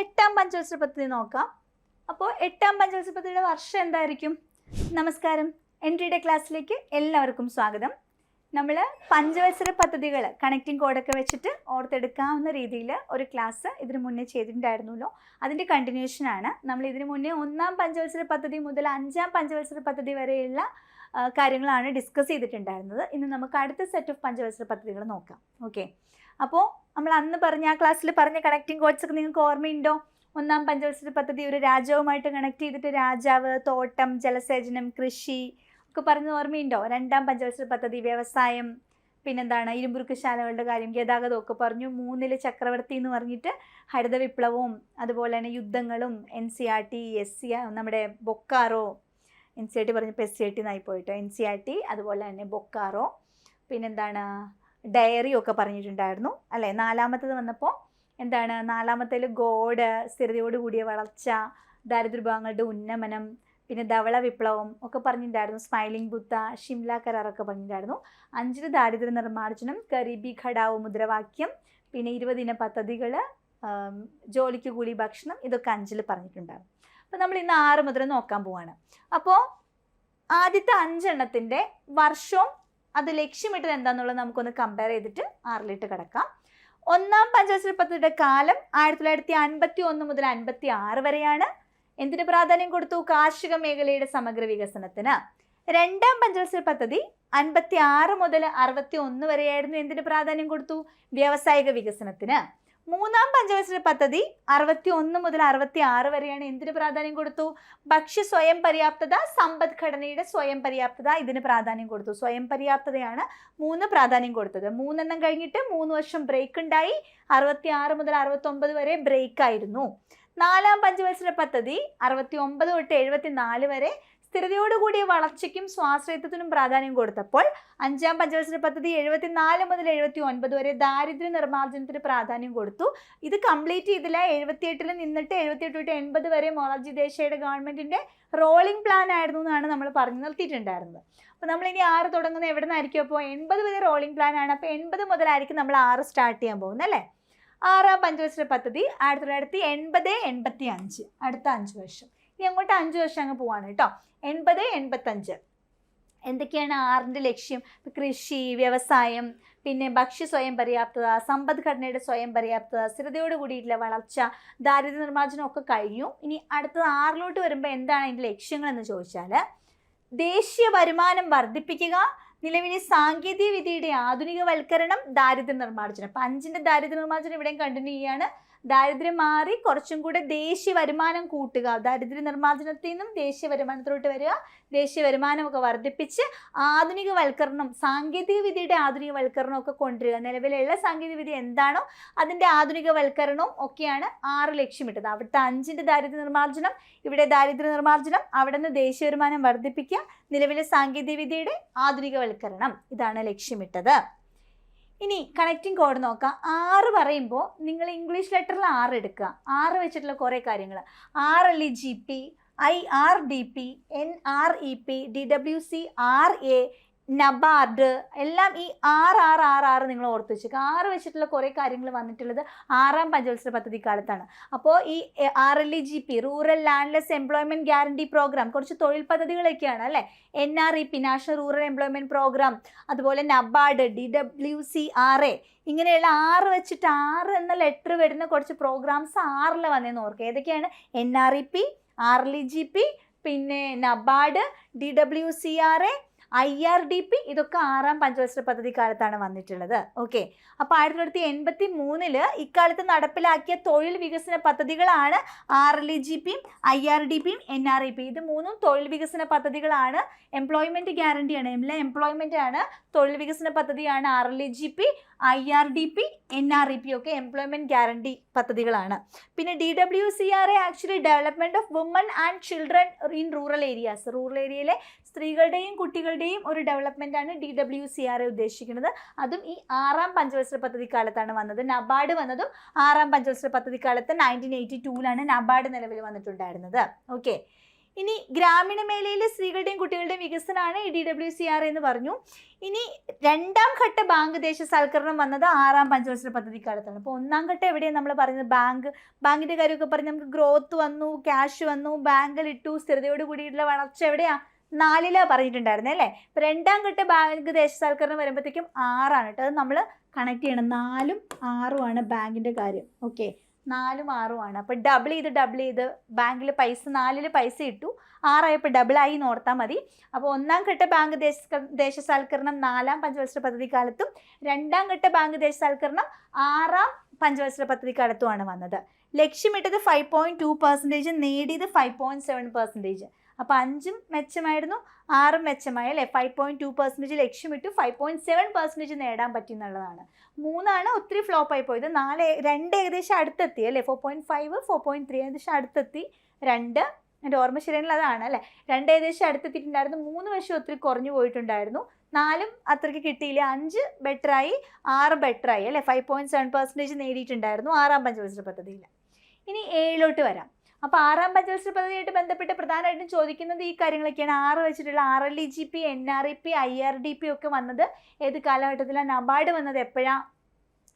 എട്ടാം പഞ്ചവത്സര പദ്ധതി നോക്കാം. അപ്പോൾ എട്ടാം പഞ്ചവത്സര പദ്ധതിയുടെ വർഷം എന്തായിരിക്കും? നമസ്കാരം, എൻട്രിയുടെ ക്ലാസ്സിലേക്ക് എല്ലാവർക്കും സ്വാഗതം. നമ്മൾ പഞ്ചവത്സര പദ്ധതികൾ കണക്റ്റിംഗ് കോഡൊക്കെ വെച്ചിട്ട് ഓർത്തെടുക്കാവുന്ന രീതിയിൽ ഒരു ക്ലാസ് ഇതിനു മുന്നേ ചെയ്തിട്ടുണ്ടായിരുന്നല്ലോ. അതിൻ്റെ കണ്ടിന്യൂഷനാണ്. നമ്മൾ ഇതിനു മുന്നേ ഒന്നാം പഞ്ചവത്സര പദ്ധതി മുതൽ അഞ്ചാം പഞ്ചവത്സര പദ്ധതി വരെയുള്ള കാര്യങ്ങളാണ് ഡിസ്കസ് ചെയ്തിട്ടുണ്ടായിരുന്നത്. ഇന്ന് നമുക്ക് അടുത്ത സെറ്റ് ഓഫ് പഞ്ചവത്സര പദ്ധതികൾ നോക്കാം. ഓക്കെ, അപ്പോൾ നമ്മൾ അന്ന് പറഞ്ഞ ആ ക്ലാസ്സിൽ പറഞ്ഞ കണക്റ്റിംഗ് കോഡ്സ് ഒക്കെ നിങ്ങൾക്ക് ഓർമ്മയുണ്ടോ? ഒന്നാം പഞ്ചവത്സര പദ്ധതി ഒരു രാജ്യവുമായിട്ട് കണക്ട് ചെയ്തിട്ട് രാജാവ്, തോട്ടം, ജലസേചനം, കൃഷി ഒക്കെ പറഞ്ഞത് ഓർമ്മയുണ്ടോ? രണ്ടാം പഞ്ചവത്സര പദ്ധതി വ്യവസായം, പിന്നെന്താണ് ഇരുമ്പുരുക്കശാലകളുടെ കാര്യം, ഗതാഗതം ഒക്കെ പറഞ്ഞു. മൂന്നിൽ ചക്രവർത്തി എന്ന് പറഞ്ഞിട്ട് ഹരിത വിപ്ലവവും അതുപോലെ തന്നെ യുദ്ധങ്ങളും, NCERT, നമ്മുടെ ബൊക്കാറോ, NCERT പറഞ്ഞപ്പോൾ SCERT എന്നായി പോയിട്ടോ, NCERT അതുപോലെ തന്നെ ബൊക്കാറോ, പിന്നെന്താണ് ഡയറി ഒക്കെ പറഞ്ഞിട്ടുണ്ടായിരുന്നു അല്ലേ. നാലാമത്തത് വന്നപ്പോൾ എന്താണ്? നാലാമത്തേൽ ഗോഡ്, സ്ഥിരതയോട് കൂടിയ വളർച്ച, ദാരിദ്ര്യവിഭാഗങ്ങളുടെ ഉന്നമനം, പിന്നെ ധവള വിപ്ലവം ഒക്കെ പറഞ്ഞിട്ടുണ്ടായിരുന്നു. സ്മൈലിംഗ് ബുദ്ധ, ഷിംല കരാറൊക്കെ പറഞ്ഞിട്ടുണ്ടായിരുന്നു. 5 ദാരിദ്ര്യ നിർമ്മാർജ്ജനം, ഗരീബി ഘടാവ് മുദ്രാവാക്യം, പിന്നെ 20 ദിന പദ്ധതികൾ, ജോലിക്ക് കൂലി ഭക്ഷണം, ഇതൊക്കെ 5 പറഞ്ഞിട്ടുണ്ടായിരുന്നു. അപ്പോൾ നമ്മൾ ഇന്ന് 6 മുതൽ നോക്കാൻ പോവാണ്. അപ്പോൾ ആദ്യത്തെ 5 എണ്ണത്തിൻ്റെ വർഷവും അത് ലക്ഷ്യമിട്ടത് എന്താണെന്നുള്ളത് നമുക്കൊന്ന് കമ്പയർ ചെയ്തിട്ട് 6ലേക്ക് കിടക്കാം. ഒന്നാം പഞ്ചവത്സര പദ്ധതിയുടെ കാലം 1951 മുതൽ 56 വരെയാണ്. എന്തിന് പ്രാധാന്യം കൊടുത്തു? കാർഷിക മേഖലയുടെ സമഗ്ര വികസനത്തിന്. രണ്ടാം പഞ്ചവത്സര പദ്ധതി 56 മുതൽ 61 വരെയായിരുന്നു. എന്തിന് പ്രാധാന്യം കൊടുത്തു? വ്യാവസായിക വികസനത്തിന്. മൂന്നാം പഞ്ചവത്സര പദ്ധതി 61 മുതൽ 66 വരെയാണ്. എന്തിന് പ്രാധാന്യം കൊടുത്തു? ഭക്ഷ്യ സ്വയം പര്യാപ്തത, സമ്പദ്ഘടനയുടെ സ്വയം പര്യാപ്തത, ഇതിന് പ്രാധാന്യം കൊടുത്തു. സ്വയം പര്യാപ്തതയാണ് 3 പ്രാധാന്യം കൊടുത്തത്. 3 എണ്ണം കഴിഞ്ഞിട്ട് 3 വർഷം ബ്രേക്ക് ഉണ്ടായി. 66 മുതൽ 69 വരെ ബ്രേക്ക് ആയിരുന്നു. നാലാം പഞ്ചവത്സര പദ്ധതി 69 തൊട്ട് 74 വരെ സ്ഥിരതയോടുകൂടിയ വളർച്ചയ്ക്കും സ്വാശ്രയത്വത്തിനും പ്രാധാന്യം കൊടുത്തപ്പോൾ അഞ്ചാം പഞ്ചവത്സര പദ്ധതി 74 മുതൽ 79 വരെ ദാരിദ്ര്യ നിർമ്മാർജ്ജനത്തിന് പ്രാധാന്യം കൊടുത്തു. ഇത് കംപ്ലീറ്റ് ചെയ്തില്ല. 78 നിന്നിട്ട് 78 തൊട്ട് 80 വരെ മൊറാർജി ദേശായിയുടെ ഗവൺമെൻറ്റിൻ്റെ റോളിംഗ് പ്ലാൻ ആയിരുന്നു എന്നാണ് നമ്മൾ പറഞ്ഞു നിർത്തിയിട്ടുണ്ടായിരുന്നത്. അപ്പോൾ നമ്മളിനി 6 തുടങ്ങുന്നത് എവിടെ നിന്നായിരിക്കും? അപ്പോൾ 80 വരെ റോളിംഗ് പ്ലാൻ ആണ്. അപ്പോൾ 80 മുതലായിരിക്കും നമ്മൾ 6 സ്റ്റാർട്ട് ചെയ്യാൻ പോകുന്നത് അല്ലേ. ആറാം പഞ്ചവത്സര പദ്ധതി 1980-85, അടുത്ത 5 വർഷം. ഇനി അങ്ങോട്ട് 5 വർഷം അങ്ങ് പോവാണ് കേട്ടോ. 80-85 എന്തൊക്കെയാണ് 6ന്റെ ലക്ഷ്യം? കൃഷി, വ്യവസായം, പിന്നെ ഭക്ഷ്യ സ്വയം പര്യാപ്തത, സമ്പദ്ഘടനയുടെ സ്വയം പര്യാപ്തത, സ്ഥിരതയോട് കൂടിയിട്ടുള്ള വളർച്ച, ദാരിദ്ര്യ നിർമ്മാർജ്ജനം ഒക്കെ കഴിഞ്ഞു. ഇനി അടുത്തത് 6ലോട്ട് വരുമ്പോൾ എന്താണ് അതിൻ്റെ ലക്ഷ്യങ്ങളെന്ന് ചോദിച്ചാൽ, ദേശീയ വരുമാനം വർദ്ധിപ്പിക്കുക, നിലവിലെ സാങ്കേതിക വിദ്യയുടെ ആധുനികവൽക്കരണം, ദാരിദ്ര്യ നിർമ്മാർജ്ജനം. അപ്പം 5ന്റെ ദാരിദ്ര്യ നിർമ്മാർജ്ജനം ഇവിടെയും കണ്ടിന്യൂ ചെയ്യാണ്. ദാരിദ്ര്യം മാറി കുറച്ചും കൂടെ ദേശീയ വരുമാനം കൂട്ടുക. ദാരിദ്ര്യ നിർമ്മാർജ്ജനത്തിൽ നിന്നും ദേശീയ വരുമാനത്തിലോട്ട് വരിക. ദേശീയ വരുമാനമൊക്കെ വർദ്ധിപ്പിച്ച് ആധുനികവൽക്കരണം, സാങ്കേതിക വിദ്യയുടെ ആധുനികവൽക്കരണം ഒക്കെ കൊണ്ടുവരിക. നിലവിലുള്ള സാങ്കേതിക വിദ്യ എന്താണോ അതിൻ്റെ ആധുനികവൽക്കരണവും ഒക്കെയാണ് 6 ലക്ഷ്യമിട്ടത്. അവിടുത്തെ 5ന്റെ ദാരിദ്ര്യ നിർമ്മാർജ്ജനം, ഇവിടെ ദാരിദ്ര്യ നിർമ്മാർജ്ജനം, അവിടെ നിന്ന് ദേശീയ വരുമാനം വർദ്ധിപ്പിക്കുക, നിലവിലെ സാങ്കേതിക വിദ്യയുടെ ആധുനികവൽക്കരണം, ഇതാണ് ലക്ഷ്യമിട്ടത്. ഇനി കണക്റ്റിംഗ് കോഡ് നോക്കാം. 6 പറയുമ്പോൾ നിങ്ങൾ ഇംഗ്ലീഷ് ലെറ്ററിൽ 6 എടുക്കുക. 6 വെച്ചിട്ടുള്ള കുറേ കാര്യങ്ങൾ: RLEGP, IRDP, NREP, DWC, RA, NABARD, എല്ലാം ഈ 6 നിങ്ങൾ ഓർത്ത് വെച്ചേക്കുക. 6 വെച്ചിട്ടുള്ള കുറേ കാര്യങ്ങൾ വന്നിട്ടുള്ളത് 6ാം പഞ്ചവത്സര പദ്ധതി കാലത്താണ്. അപ്പോൾ ഈ RLEGP, rural landless employment guarantee program, കുറച്ച് തൊഴിൽ പദ്ധതികളൊക്കെയാണ് അല്ലേ. NREP, national rural employment program, അതുപോലെ നബാർഡ്, DWC, RA, ഇങ്ങനെയുള്ള 6 വെച്ചിട്ട് 6 എന്ന ലെറ്റർ വരുന്ന കുറച്ച് പ്രോഗ്രാംസ് 6ൽ വന്നതെന്ന് ഓർക്കുക. ഏതൊക്കെയാണ്? NREP, RLEGP, പിന്നെ നബാർഡ്, DWC, RA, IRDP, ഇതൊക്കെ 6ാം പഞ്ചവത്സര പദ്ധതി കാലത്താണ് വന്നിട്ടുള്ളത്. ഓക്കെ, അപ്പോൾ 1983 ഇക്കാലത്ത് നടപ്പിലാക്കിയ തൊഴിൽ വികസന പദ്ധതികളാണ് RLEGPയും IRDPയും NREP. ഇത് 3ഉം തൊഴിൽ വികസന പദ്ധതികളാണ്. എംപ്ലോയ്മെൻറ്റ് ഗ്യാരണ്ടിയാണ്, എംപ്ലോയ്മെൻ്റ് ആണ്. തൊഴിൽ വികസന പദ്ധതിയാണ് RLEGP, IRDP, NREP ഒക്കെ എംപ്ലോയ്മെൻറ്റ് ഗ്യാരണ്ടി പദ്ധതികളാണ്. പിന്നെ DWCRA actually development of woman and children in rural areas. Rural ഏരിയയിലെ സ്ത്രീകളുടെയും കുട്ടികളുടെയും ഒരു ഡെവലപ്മെൻറ്റാണ് DWCRA ഉദ്ദേശിക്കുന്നത്. അതും ഈ 6ാം പഞ്ചവത്സര പദ്ധതി കാലത്താണ് വന്നത്. നബാർഡ് വന്നതും 6ാം പഞ്ചവത്സര പദ്ധതി കാലത്ത് 1982 നബാർഡ് നിലവിൽ വന്നിട്ടുണ്ടായിരുന്നത്. ഓക്കെ, ഇനി ഗ്രാമീണ മേഖലയിലെ സ്ത്രീകളുടെയും കുട്ടികളുടെയും വികസനമാണ് ഈ DWCR എന്ന് പറഞ്ഞു. ഇനി രണ്ടാം ഘട്ട ബാങ്ക് ദേശസാൽക്കരണം വന്നത് 6ാം പഞ്ചവത്സര പദ്ധതിക്കാലത്താണ്. അപ്പോൾ 1ാം ഘട്ടം എവിടെയാണ് നമ്മൾ പറയുന്നത്? ബാങ്കിൻ്റെ കാര്യമൊക്കെ പറഞ്ഞ് നമുക്ക് ഗ്രോത്ത് വന്നു, ക്യാഷ് വന്നു, ബാങ്കിലിട്ടു, സ്ഥിരതയോട് കൂടിയിട്ടുള്ള വളർച്ച എവിടെയാ? 4ലാ പറഞ്ഞിട്ടുണ്ടായിരുന്നേ അല്ലേ? അപ്പോൾ 2ാം ഘട്ട ബാങ്ക് ദേശസാൽക്കരണം വരുമ്പോഴത്തേക്കും 6ആണ് കേട്ടോ. അത് നമ്മൾ കണക്ട് ചെയ്യണം. 4ഉം 6ഉമാണ് ബാങ്കിൻ്റെ കാര്യം. ഓക്കെ, 4ഉം 6ഉമാണ്. അപ്പോൾ ഡബിൾ ചെയ്ത് ബാങ്കിൽ പൈസ 4ൽ പൈസ ഇട്ടു, 6ആയപ്പോൾ ഡബിളായി എന്ന് ഓർത്താൽ മതി. അപ്പോൾ 1ാം ഘട്ട ബാങ്ക് ദേശസാൽക്കരണം 4ാം പഞ്ചവത്സര പദ്ധതിക്കാലത്തും 2ാം ഘട്ട ബാങ്ക് ദേശസാൽക്കരണം 6ാം പഞ്ചവത്സര പദ്ധതിക്കാലത്തുമാണ് വന്നത്. ലക്ഷ്യമിട്ടത് 5.2%, നേടിയത് 5.7%. അപ്പോൾ 5ഉം മെച്ചമായിരുന്നു, 6ഉം മെച്ചമായി അല്ലേ? 5.2% ലക്ഷ്യമിട്ടു, 5.7% നേടാൻ പറ്റി എന്നുള്ളതാണ്. 3ആണ് ഒത്തിരി ഫ്ലോപ്പായി പോയത്. 2 ഏകദേശം അടുത്തെത്തി അല്ലേ? 4.5, 4.3 ഏകദേശം അടുത്തെത്തി. 2 എൻ്റെ ഓർമ്മ ശരിയാണെങ്കിൽ അതാണ് അല്ലേ? 2 ഏകദേശം അടുത്തെത്തിയിട്ടുണ്ടായിരുന്നു. 3 വശം ഒത്തിരി കുറഞ്ഞു പോയിട്ടുണ്ടായിരുന്നു. 4ഉം അത്രയ്ക്ക് കിട്ടിയില്ല. 5 ബെറ്ററായി, 6 ബെറ്ററായി അല്ലേ? 5.7% നേടിയിട്ടുണ്ടായിരുന്നു 6ാം പഞ്ചവത്സര പദ്ധതിയിൽ. ഇനി 7ലോട്ട് വരാം. അപ്പോൾ 6ാം പഞ്ചവത്സര പദ്ധതിയായിട്ട് ബന്ധപ്പെട്ട് പ്രധാനമായിട്ടും ചോദിക്കുന്നത് ഈ കാര്യങ്ങളൊക്കെയാണ്. 6 വെച്ചിട്ടുള്ള RLEGP, NREP, IRDP ഒക്കെ വന്നത് ഏത് കാലഘട്ടത്തിലാണ്? നബാർഡ് വന്നത് എപ്പോഴാണ്?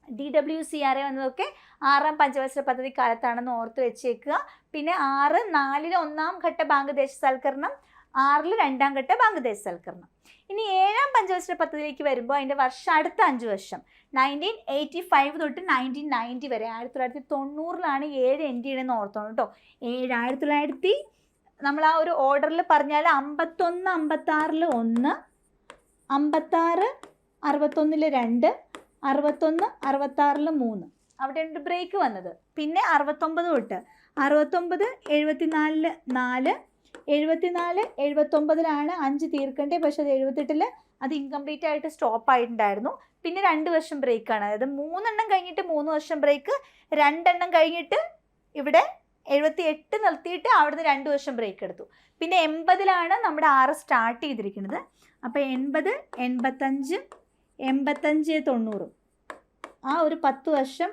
DWCR വന്നതൊക്കെ 6ാം പഞ്ചവത്സര പദ്ധതി കാലത്താണെന്ന് ഓർത്ത് വെച്ചേക്കുക. പിന്നെ 6, 4ൽ 1ാം ഘട്ട ബാങ്ക് ദേശസാൽക്കരണം, 6ൽ 2ാം ഘട്ട ബാങ്ക് ദേശസാൽക്കരണം. ഇനി 7ാം പഞ്ചവത്സര പദ്ധതിയിലേക്ക് വരുമ്പോൾ അതിൻ്റെ വർഷം അടുത്ത 5 വർഷം 1985 തൊട്ട് 1990 വരെ. 1990ലാണ് 7 എൻഡ് ചെയ്യണമെന്ന് ഓർത്തോണം കേട്ടോ. 1900 നമ്മൾ ആ ഒരു ഓർഡറിൽ പറഞ്ഞാൽ 51, 56ൽ 1, 56, 61ൽ 2, 61, 66ൽ 3. അവിടെ ഉണ്ട് ബ്രേക്ക് വന്നത്. പിന്നെ 69 തൊട്ട് 69, 74ൽ 4, 74, 79ലാണ് 5 തീർക്കേണ്ടത്. പക്ഷെ അത് 78ൽ അത് ഇൻകംപ്ലീറ്റ് ആയിട്ട് സ്റ്റോപ്പ് ആയിട്ടുണ്ടായിരുന്നു. പിന്നെ 2 വർഷം ബ്രേക്കാണ്. അതായത് 3 എണ്ണം കഴിഞ്ഞിട്ട് 3 വർഷം ബ്രേക്ക്, 2 എണ്ണം കഴിഞ്ഞിട്ട് ഇവിടെ 78 നിർത്തിയിട്ട് അവിടുന്ന് 2 വർഷം ബ്രേക്ക് എടുത്തു. പിന്നെ 80ലാണ് നമ്മുടെ 6 സ്റ്റാർട്ട് ചെയ്തിരിക്കുന്നത്. അപ്പോൾ 80, 85, 85, 90 ആ ഒരു 10 വർഷം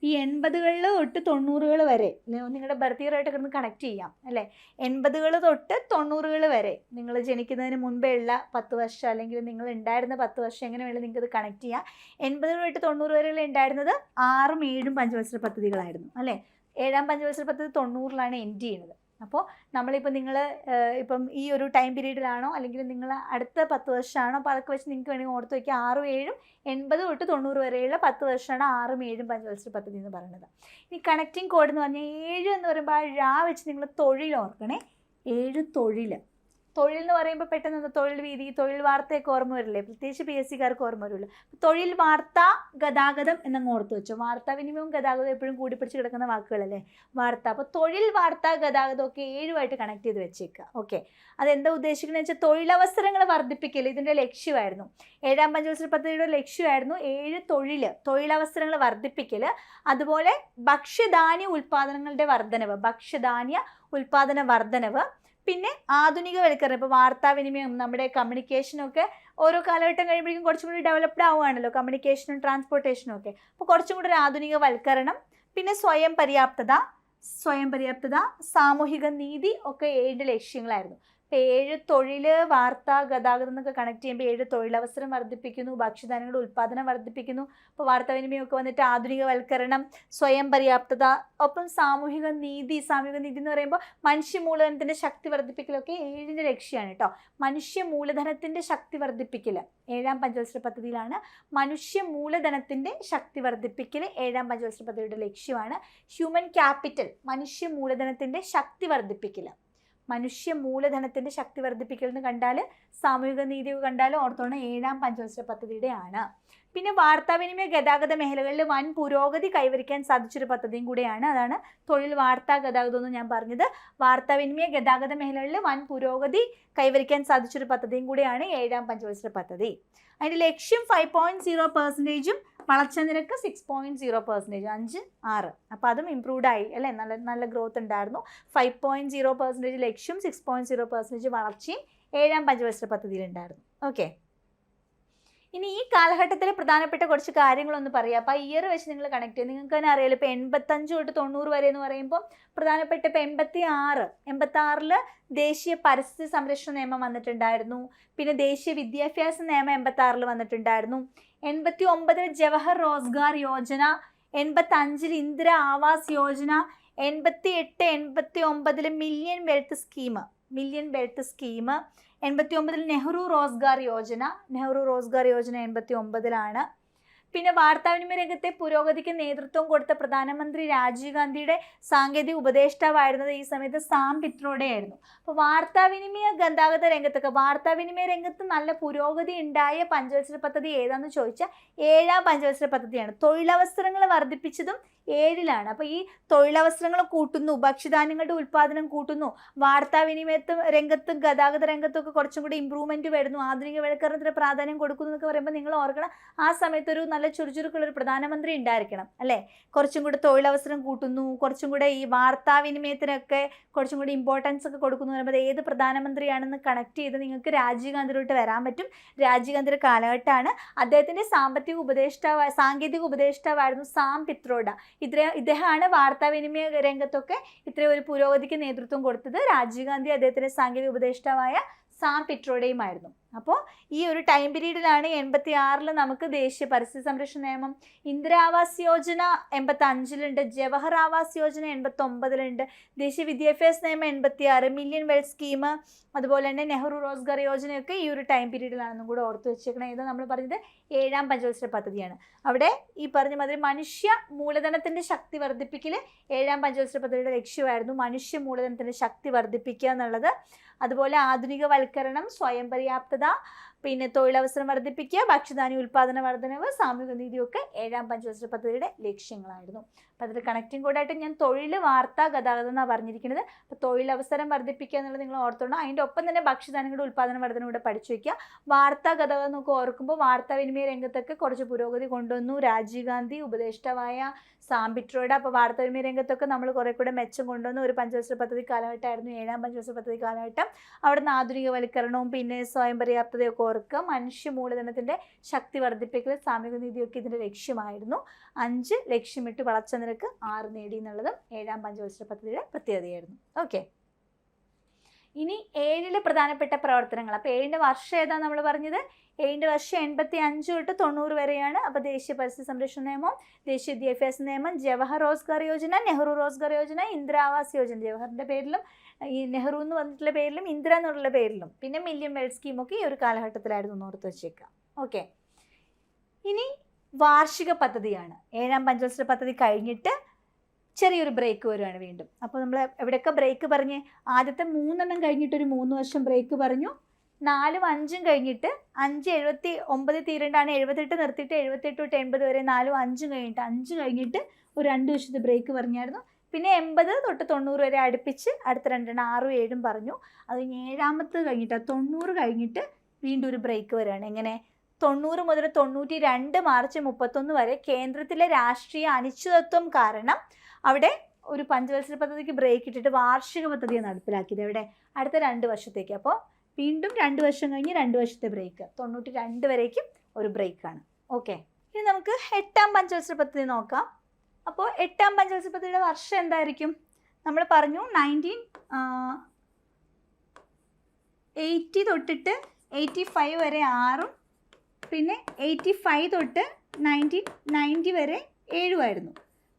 ഈ 80കളിൽ തൊട്ട് 90കൾ വരെ നിങ്ങളുടെ ബർത്ത് ഇയർ ആയിട്ട് കിടന്ന് കണക്ട് ചെയ്യാം അല്ലേ? 80കൾ തൊട്ട് 90കൾ വരെ നിങ്ങൾ ജനിക്കുന്നതിന് മുൻപേ ഉള്ള 10 വർഷം, അല്ലെങ്കിൽ നിങ്ങൾ ഉണ്ടായിരുന്ന 10 വർഷം, എങ്ങനെ വേണമെങ്കിലും നിങ്ങൾക്ക് ഇത് കണക്ട് ചെയ്യാം. 80 തൊട്ട് 90 വരെയുള്ള ഉണ്ടായിരുന്നത് 6ഉം 7ഉം പഞ്ചവത്സര പദ്ധതികളായിരുന്നു അല്ലേ? 7ാം പഞ്ചവത്സര പദ്ധതി 90ലാണ് എൻഡ് ചെയ്യുന്നത്. അപ്പോൾ നമ്മളിപ്പോൾ നിങ്ങൾ ഇപ്പം ഈ ഒരു ടൈം പീരീഡിലാണോ അല്ലെങ്കിൽ നിങ്ങൾ അടുത്ത 10 വർഷമാണോ, അപ്പോൾ അതൊക്കെ വെച്ച് നിങ്ങൾക്ക് വേണമെങ്കിൽ ഓർത്ത് വയ്ക്കുക. 6ഉം 7ഉം 80 തൊട്ട് 90 വരെയുള്ള 10 വർഷമാണ് 6ഉം 7ഉം പഞ്ചവത്സര പദ്ധതി എന്ന് പറയുന്നത്. ഇനി കണക്റ്റിംഗ് കോഡ് എന്ന് പറഞ്ഞാൽ 7 എന്ന് പറയുമ്പോൾ ആ ഴ വെച്ച് നിങ്ങൾ തൊഴിൽ ഓർക്കണേ. 7 തൊഴിൽ. തൊഴിൽ എന്ന് പറയുമ്പോൾ പെട്ടെന്ന് തൊഴിൽ വീതി, തൊഴിൽ വാർത്തയൊക്കെ ഓർമ്മ വരില്ലേ? പ്രത്യേകിച്ച് PSCക്കാർക്ക് ഓർമ്മ വരുമല്ലോ. തൊഴിൽ, വാർത്ത, ഗതാഗതം എന്നങ്ങ് ഓർത്ത് വെച്ചോ. വാർത്താവിനിമയവും ഗതാഗതവും എപ്പോഴും കൂടിപ്പിടിച്ച് കിടക്കുന്ന വാക്കുകളല്ലേ വാർത്ത. അപ്പോൾ തൊഴിൽ, വാർത്ത, ഗതാഗതം ഒക്കെ 7ഉമായിട്ട് കണക്ട് ചെയ്ത് വെച്ചേക്കുക. ഓക്കെ, അതെന്താ ഉദ്ദേശിക്കുന്നത് വെച്ചാൽ തൊഴിലവസരങ്ങൾ വർദ്ധിപ്പിക്കൽ ഇതിൻ്റെ ലക്ഷ്യമായിരുന്നു. 7ാം പഞ്ചവത്സര പദ്ധതിയുടെ ലക്ഷ്യമായിരുന്നു 7 തൊഴിലവസരങ്ങൾ വർദ്ധിപ്പിക്കൽ. അതുപോലെ ഭക്ഷ്യധാന്യ ഉൽപ്പാദനങ്ങളുടെ വർധനവ്, പിന്നെ ആധുനികവൽക്കരണം. ഇപ്പോൾ വാർത്താവിനിമയം, നമ്മുടെ കമ്മ്യൂണിക്കേഷനൊക്കെ ഓരോ കാലഘട്ടം കഴിയുമ്പോഴേക്കും കുറച്ചും കൂടി ഡെവലപ്ഡ് ആവുകയാണല്ലോ, കമ്മ്യൂണിക്കേഷനും ട്രാൻസ്പോർട്ടേഷനും ഒക്കെ. അപ്പോൾ കുറച്ചും കൂടി ഒരു ആധുനികവൽക്കരണം, പിന്നെ സ്വയം പര്യാപ്തത, സാമൂഹിക നീതി ഒക്കെ 7 ലക്ഷ്യങ്ങളായിരുന്നു. ഇപ്പോൾ 7 തൊഴിൽ, വാർത്ത, ഗതാഗതം എന്നൊക്കെ കണക്ട് ചെയ്യുമ്പോൾ 7 തൊഴിലവസരം വർദ്ധിപ്പിക്കുന്നു, ഭക്ഷ്യധാന്യങ്ങളുടെ ഉൽപ്പാദനം വർദ്ധിപ്പിക്കുന്നു. ഇപ്പോൾ വാർത്താവിനിമയമൊക്കെ വന്നിട്ട് ആധുനികവൽക്കരണം, സ്വയം പര്യാപ്തത, ഒപ്പം സാമൂഹിക നീതി എന്ന് പറയുമ്പോൾ മനുഷ്യ മൂലധനത്തിൻ്റെ ശക്തി വർദ്ധിപ്പിക്കലൊക്കെ 7ന്റെ ലക്ഷ്യമാണ് കേട്ടോ. മനുഷ്യ മൂലധനത്തിൻ്റെ ശക്തി വർദ്ധിപ്പിക്കൽ 7ാം പഞ്ചവത്സര പദ്ധതിയിലാണ്. മനുഷ്യ മൂലധനത്തിൻ്റെ ശക്തി വർദ്ധിപ്പിക്കൽ 7ാം പഞ്ചവത്സര പദ്ധതിയുടെ ലക്ഷ്യമാണ്. ഹ്യൂമൻ ക്യാപിറ്റൽ, മനുഷ്യ മൂലധനത്തിൻ്റെ ശക്തി വർദ്ധിപ്പിക്കൽ എന്ന് കണ്ടാൽ, സാമൂഹിക നീതി കണ്ടാൽ ഓർത്തോണം 7ാം പഞ്ചവത്സര പദ്ധതിയുടെ ആണ്. പിന്നെ വാർത്താവിനിമയ ഗതാഗത മേഖലകളിൽ വൻ പുരോഗതി കൈവരിക്കാൻ സാധിച്ചൊരു പദ്ധതിയും കൂടെയാണ്. അതാണ് തൊഴിൽ, വാർത്താ, ഗതാഗതം എന്ന് ഞാൻ പറഞ്ഞത്. വാർത്താവിനിമയ ഗതാഗത മേഖലകളിൽ വൻ പുരോഗതി കൈവരിക്കാൻ സാധിച്ചൊരു പദ്ധതിയും കൂടെയാണ് 7ാം പഞ്ചവത്സര പദ്ധതി. അതിൻ്റെ ലക്ഷ്യം 5.0%, വളർച്ചാ നിരക്ക് 6.0%, 5, 6. അപ്പോൾ അതും ഇംപ്രൂവ്ഡ് ആയി അല്ലേ? നല്ല ഗ്രോത്ത് ഉണ്ടായിരുന്നു. 5.0% ലക്ഷ്യം, 6.0% വളർച്ചയും 7ാം പഞ്ചവത്സര പദ്ധതിയിൽ ഉണ്ടായിരുന്നു. ഓക്കെ, ഇനി ഈ കാലഘട്ടത്തിലെ പ്രധാനപ്പെട്ട കുറച്ച് കാര്യങ്ങളൊന്ന് പറയാം. അപ്പോൾ ഇയർ വെച്ച് നിങ്ങൾ കണക്ട് ചെയ്യും. നിങ്ങൾക്ക് തന്നെ അറിയാലോ, ഇപ്പോൾ 85 തൊട്ട് 90 വരെ എന്ന് പറയുമ്പോൾ പ്രധാനപ്പെട്ട ഇപ്പോൾ 86 ദേശീയ പരിസ്ഥിതി സംരക്ഷണ നിയമം വന്നിട്ടുണ്ടായിരുന്നു. പിന്നെ ദേശീയ വിദ്യാഭ്യാസ നിയമം 86 വന്നിട്ടുണ്ടായിരുന്നു. 89 Jawahar Rozgar Yojana, 85 Indira Awas Yojana, 88 89 million wealth scheme, 89 Nehru Rozgar Yojana 89 പിന്നെ വാർത്താവിനിമയ രംഗത്തെ പുരോഗതിക്ക് നേതൃത്വം കൊടുത്ത പ്രധാനമന്ത്രി രാജീവ് ഗാന്ധിയുടെ സാങ്കേതിക ഉപദേഷ്ടാവായിരുന്നത് ഈ സമയത്ത് സാം പിത്രോഡെ ആയിരുന്നു. അപ്പോൾ വാർത്താവിനിമയ രംഗത്ത് നല്ല പുരോഗതി ഉണ്ടായ പഞ്ചവത്സര പദ്ധതി ഏതാണെന്ന് ചോദിച്ചാൽ 7ാം പഞ്ചവത്സര പദ്ധതിയാണ്. തൊഴിലവസരങ്ങൾ വർദ്ധിപ്പിച്ചതും 7ലാണ്. അപ്പോൾ ഈ തൊഴിലവസരങ്ങൾ കൂട്ടുന്നു, ഭക്ഷ്യധാന്യങ്ങളുടെ ഉൽപ്പാദനം കൂട്ടുന്നു, വാർത്താവിനിമയ രംഗത്തും ഗതാഗത രംഗത്തും ഒക്കെ കുറച്ചും കൂടി ഇമ്പ്രൂവ്മെന്റ് വരുന്നു, ആധുനികവൽക്കരണത്തിന് പ്രാധാന്യം കൊടുക്കുന്നു എന്നൊക്കെ പറയുമ്പോൾ നിങ്ങൾ ഓർക്കണം, ആ സമയത്ത് ഒരു നല്ല ചുറുചുറുക്കുള്ള ഒരു പ്രധാനമന്ത്രി ഉണ്ടായിരിക്കണം അല്ലേ. കുറച്ചും കൂടി തൊഴിലവസരം കൂട്ടുന്നു, കുറച്ചും കൂടെ ഈ വാർത്താവിനിമയത്തിനൊക്കെ കുറച്ചും കൂടി ഇമ്പോർട്ടൻസ് ഒക്കെ കൊടുക്കുന്നു പറയുമ്പോൾ ഏത് പ്രധാനമന്ത്രിയാണെന്ന് കണക്ട് ചെയ്ത് നിങ്ങൾക്ക് രാജീവ് ഗാന്ധിയിലോട്ട് വരാൻ പറ്റും. രാജീവ് ഗാന്ധിയുടെ കാലഘട്ടമാണ്. അദ്ദേഹത്തിൻ്റെ സാങ്കേതിക ഉപദേഷ്ടാവായിരുന്നു സാം പിത്രോഡ. ഇദ്ദേഹമാണ് വാർത്താവിനിമയ രംഗത്തൊക്കെ ഇത്രയും ഒരു പുരോഗതിക്ക് നേതൃത്വം കൊടുത്തത്. രാജീവ് ഗാന്ധി അദ്ദേഹത്തിൻ്റെ സാങ്കേതിക ഉപദേഷ്ടാവായ സാം പിട്രോഡയുമായിരുന്നു. അപ്പോൾ ഈ ഒരു ടൈം പീരീഡിലാണ് 86 നമുക്ക് ദേശീയ പരിസ്ഥിതി സംരക്ഷണ നിയമം, ഇന്ദിരാ ആവാസ് യോജന 85 ജവഹർ ആവാസ് യോജന 89 ദേശീയ വിദ്യാഭ്യാസ നിയമം 86, മില്യൺ വെൽത്ത് സ്കീം, അതുപോലെ തന്നെ നെഹ്റു റോസ്ഗാർ യോജനയൊക്കെ ഈ ഒരു ടൈം പീരീഡിലാണെന്നും കൂടെ ഓർത്ത് വെച്ചേക്കണം. ഇത് നമ്മൾ പറഞ്ഞത് 7ാം പഞ്ചവത്സര പദ്ധതിയാണ്. അവിടെ ഈ പറഞ്ഞ മാതിരി മനുഷ്യ മൂലധനത്തിൻ്റെ ശക്തി വർദ്ധിപ്പിക്കൽ 7ാം പഞ്ചവത്സര പദ്ധതിയുടെ ലക്ഷ്യമായിരുന്നു. മനുഷ്യ മൂലധനത്തിൻ്റെ ശക്തി വർദ്ധിപ്പിക്കുക എന്നുള്ളത്. അതുപോലെ ആധുനികവൽക്കരണം, സ്വയം പര്യാപ്തത, പിന്നെ തൊഴിലവസരം വർദ്ധിപ്പിക്കുക, ഭക്ഷ്യധാന്യ ഉൽപ്പാദന വർധനവ്, സാമൂഹിക നീതിയൊക്കെ 7ാം പഞ്ചവത്സര പദ്ധതിയുടെ ലക്ഷ്യങ്ങളായിരുന്നു. അപ്പം അതിൽ കണക്റ്റിംഗ് കോഡായിട്ട് ഞാൻ തൊഴിൽ, വാർത്ത, ഗതാഗതം എന്നാണ് പറഞ്ഞിരിക്കുന്നത്. അപ്പോൾ തൊഴിലവസരം വർദ്ധിപ്പിക്കുക എന്നുള്ളത് നിങ്ങൾ ഓർത്തോണം. അതിൻ്റെ ഒപ്പം തന്നെ ഭക്ഷ്യധാന്യങ്ങളുടെ ഉൽപ്പാദന വർധന കൂടെ പഠിച്ചു വയ്ക്കുക. വാർത്താ ഗതാഗതം എന്നൊക്കെ ഓർക്കുമ്പോൾ വാർത്താവിനിമയ രംഗത്തൊക്കെ കുറച്ച് പുരോഗതി കൊണ്ടുവന്നു രാജീവ് ഗാന്ധി, ഉപദേഷ്ടാവായ സാം പിട്രോഡ. അപ്പോൾ വാർത്താവിനിമയ രംഗത്തൊക്കെ നമ്മൾ കുറേ കൂടെ മെച്ചം കൊണ്ടുവന്ന ഒരു പഞ്ചവത്സര പദ്ധതി കാലഘട്ടമായിരുന്നു 7ാം പഞ്ചവത്സര പദ്ധതി കാലഘട്ടം. അവിടുന്ന് ആധുനികവൽക്കരണവും പിന്നെ സ്വയം പര്യാപ്തതയൊക്കെ ഓർക്കുക, മനുഷ്യ മൂലധനത്തിൻ്റെ ശക്തി വർദ്ധിപ്പിക്കൽ, സാമൂഹിക നീതിയൊക്കെ ഇതിൻ്റെ ലക്ഷ്യമായിരുന്നു. 5 ലക്ഷ്യമിട്ട് വളർച്ച നിരക്ക് 6 നേടി എന്നുള്ളതും 7ാം പഞ്ചവത്സര പദ്ധതിയുടെ പ്രത്യേകതയായിരുന്നു. ഓക്കെ, ഇനി 7ലെ പ്രധാനപ്പെട്ട പ്രവർത്തനങ്ങൾ. അപ്പോൾ 7ൻ്റെ വർഷം ഏതാണ് നമ്മൾ പറഞ്ഞത്? 7ൻ്റെ വർഷം 85 തൊട്ട് 90 വരെയാണ്. അപ്പോൾ ദേശീയ പരിസ്ഥിതി സംരക്ഷണ നിയമം, ദേശീയ വിദ്യാഭ്യാസ നിയമം, ജവഹർ റോസ്ഗാർ യോജന, നെഹ്റു റോസ്ഗാർ യോജന, ഇന്ദിരാ ആവാസ് യോജന, ജവഹറിൻ്റെ പേരിലും ഈ നെഹ്റു എന്ന് പറഞ്ഞിട്ടുള്ള പേരിലും ഇന്ദിര എന്നുള്ള പേരിലും, പിന്നെ മില്യൺ വെൽത്ത് സ്കീമൊക്കെ ഈ ഒരു കാലഘട്ടത്തിലായിരുന്നു ഓർത്ത് വെച്ചേക്കുക. ഓക്കെ, ഇനി വാർഷിക പദ്ധതിയാണ്. 7ാം പഞ്ചവത്സര പദ്ധതി കഴിഞ്ഞിട്ട് ചെറിയൊരു ബ്രേക്ക് വരുവാണ് വീണ്ടും. അപ്പോൾ നമ്മൾ എവിടെയൊക്കെ ബ്രേക്ക് പറഞ്ഞ്, ആദ്യത്തെ 3 കഴിഞ്ഞിട്ടൊരു 3 വർഷം ബ്രേക്ക് പറഞ്ഞു, 4ഉം 5ഉം കഴിഞ്ഞിട്ട് 5 79 തീരണ്ടാണ്, 78 നിർത്തിയിട്ട് 78 തൊട്ട് 80 വരെ 4ഉം 5ഉം കഴിഞ്ഞിട്ട് 5 കഴിഞ്ഞിട്ട് ഒരു 2 വർഷത്തെ ബ്രേക്ക് പറഞ്ഞായിരുന്നു. പിന്നെ 80 തൊട്ട് 90 വരെ അടുപ്പിച്ച് അടുത്ത 2 6ഉം 7ഉം പറഞ്ഞു. അത് 7ാമത്തെ കഴിഞ്ഞിട്ട് 90 കഴിഞ്ഞിട്ട് വീണ്ടും ഒരു ബ്രേക്ക് വരികയാണ്. എങ്ങനെ? 90 മുതൽ 92 മാർച്ച് 31 വരെ കേന്ദ്രത്തിലെ രാഷ്ട്രീയ അനിശ്ചിതത്വം കാരണം അവിടെ ഒരു പഞ്ചവത്സര പദ്ധതിക്ക് ബ്രേക്ക് ഇട്ടിട്ട് വാർഷിക പദ്ധതിയാണ് നടപ്പിലാക്കിയത്. എവിടെ? അടുത്ത 2 വർഷത്തേക്ക്. അപ്പോൾ വീണ്ടും 2 വർഷം കഴിഞ്ഞ് 2 വർഷത്തെ ബ്രേക്ക്, 92 വരേക്കും ഒരു ബ്രേക്കാണ്. ഓക്കെ, ഇനി നമുക്ക് 8ാം പഞ്ചവത്സര പദ്ധതി നോക്കാം. അപ്പോൾ 8ാം പഞ്ചവത്സര പദ്ധതിയുടെ വർഷം എന്തായിരിക്കും? നമ്മൾ പറഞ്ഞു 1980 തൊട്ടിട്ട് 85 വരെ 6ഉം പിന്നെ 85 തൊട്ട് 1990 വരെ 7ഉമായിരുന്നു.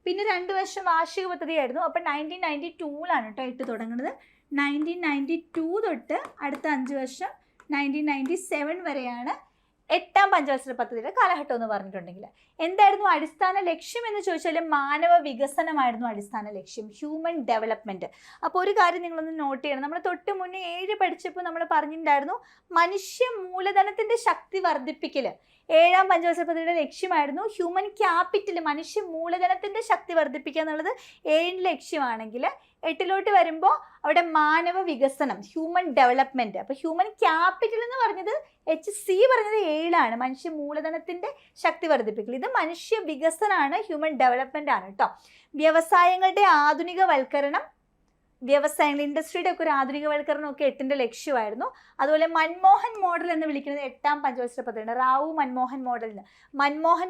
പിന്നെ 2 വർഷം വാർഷിക പദ്ധതിയായിരുന്നു. അപ്പോൾ 1992ലാണ് കേട്ടോ 8 തുടങ്ങുന്നത്. 1992 തൊട്ട് അടുത്ത 5 വർഷം 1997 വരെയാണ് 8ാം പഞ്ചവത്സര പദ്ധതിയുടെ കാലഘട്ടം എന്ന് പറഞ്ഞിട്ടുണ്ടെങ്കിൽ. എന്തായിരുന്നു അടിസ്ഥാന ലക്ഷ്യം എന്ന് ചോദിച്ചാൽ മാനവ വികസനമായിരുന്നു അടിസ്ഥാന ലക്ഷ്യം, ഹ്യൂമൻ ഡെവലപ്മെൻറ്റ്. അപ്പോൾ ഒരു കാര്യം നിങ്ങളൊന്ന് നോട്ട് ചെയ്യണം. നമ്മൾ തൊട്ട് മുന്നേ 7 പഠിച്ചപ്പോൾ നമ്മൾ പറഞ്ഞിട്ടുണ്ടായിരുന്നു മനുഷ്യ മൂലധനത്തിൻ്റെ ശക്തി വർദ്ധിപ്പിക്കൽ 7ാം പഞ്ചവത്സര പദ്ധതിയുടെ ലക്ഷ്യമായിരുന്നു. ഹ്യൂമൻ ക്യാപിറ്റൽ, മനുഷ്യ മൂലധനത്തിൻ്റെ ശക്തി വർദ്ധിപ്പിക്കുക എന്നുള്ളത് 7ൻ്റെ ലക്ഷ്യമാണെങ്കിൽ 8ലോട്ട് വരുമ്പോൾ അവിടെ മാനവ വികസനം, ഹ്യൂമൻ ഡെവലപ്മെൻറ്റ്. അപ്പോൾ ഹ്യൂമൻ ക്യാപിറ്റൽ എന്ന് പറഞ്ഞത് HC പറഞ്ഞത് 7ലാണ്, മനുഷ്യ മൂലധനത്തിൻ്റെ ശക്തി വർദ്ധിപ്പിക്കൽ. ഇത് മനുഷ്യ വികസനമാണ്, ഹ്യൂമൻ ഡെവലപ്മെൻ്റ് ആണ് കേട്ടോ. വ്യവസായങ്ങളുടെ ആധുനികവൽക്കരണം, വ്യവസായങ്ങൾ, ഇൻഡസ്ട്രിയുടെ ഒക്കെ ഒരു ആധുനികവൽക്കരണം ഒക്കെ 8ന്റെ ലക്ഷ്യമായിരുന്നു. അതുപോലെ മൻമോഹൻ മോഡൽ എന്ന് വിളിക്കുന്നത് 8ാം പഞ്ചവത്സര പദ്ധതിയാണ്. റാവു മൻമോഹൻ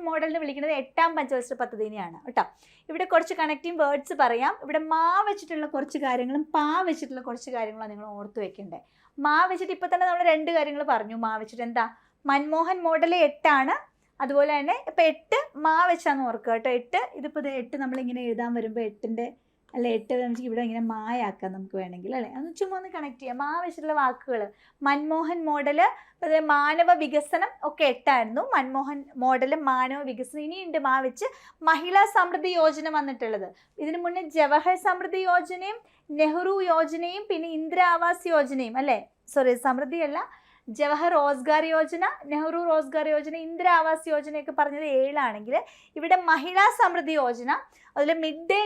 മോഡൽ എന്ന് വിളിക്കുന്നത് 8ാം പഞ്ചവത്സര പദ്ധതിനെയാണ് കേട്ടോ. ഇവിടെ കുറച്ച് കണക്റ്റിംഗ് വേർഡ്സ് പറയാം. ഇവിടെ മാ വെച്ചിട്ടുള്ള കുറച്ച് കാര്യങ്ങളും പാ വെച്ചിട്ടുള്ള കുറച്ച് കാര്യങ്ങളും നിങ്ങൾ ഓർത്ത് വെക്കണ്ടേ. മാ വെച്ചിട്ട് ഇപ്പം തന്നെ നമ്മൾ 2 കാര്യങ്ങൾ പറഞ്ഞു. മാ വെച്ചിട്ട് എന്താ, മൻമോഹൻ മോഡൽ 8 ആണ്. അതുപോലെ തന്നെ ഇപ്പം 8 മാ വെച്ചാന്ന് ഓർക്കുക കേട്ടോ. 8 ഇതിപ്പോൾ 8 നമ്മളിങ്ങനെ എഴുതാൻ വരുമ്പോൾ 8ന്റെ അല്ല 8 നമുക്ക് ഇവിടെ ഇങ്ങനെ മായാക്കാം നമുക്ക് വേണമെങ്കിൽ അല്ലേ. അതൊന്ന് ചുമ്മാ ഒന്ന് കണക്ട് ചെയ്യാം. മാ വെച്ചിട്ടുള്ള വാക്കുകൾ മൻമോഹൻ മോഡൽ, മാനവ വികസനം ഒക്കെ 8 ആയിരുന്നു. മൻമോഹൻ മോഡൽ, മാനവ വികസനം. ഇനിയുണ്ട് മാ വെച്ച് മഹിളാ സമൃദ്ധി യോജന വന്നിട്ടുള്ളത്. ഇതിനു മുന്നേ ജവഹർ സമൃദ്ധി യോജനയും നെഹ്റു യോജനയും പിന്നെ ഇന്ദിര ആവാസ് യോജനയും അല്ലേ, സോറി സമൃദ്ധിയല്ല, ജവഹർ റോസ്ഗാർ യോജന, നെഹ്റു റോസ്ഗാർ യോജന, ഇന്ദിര ആവാസ് യോജനയൊക്കെ പറഞ്ഞത് 7 ആണെങ്കിൽ ഇവിടെ മഹിളാ സമൃദ്ധി യോജന, അതിൽ മിഡ് ഡേ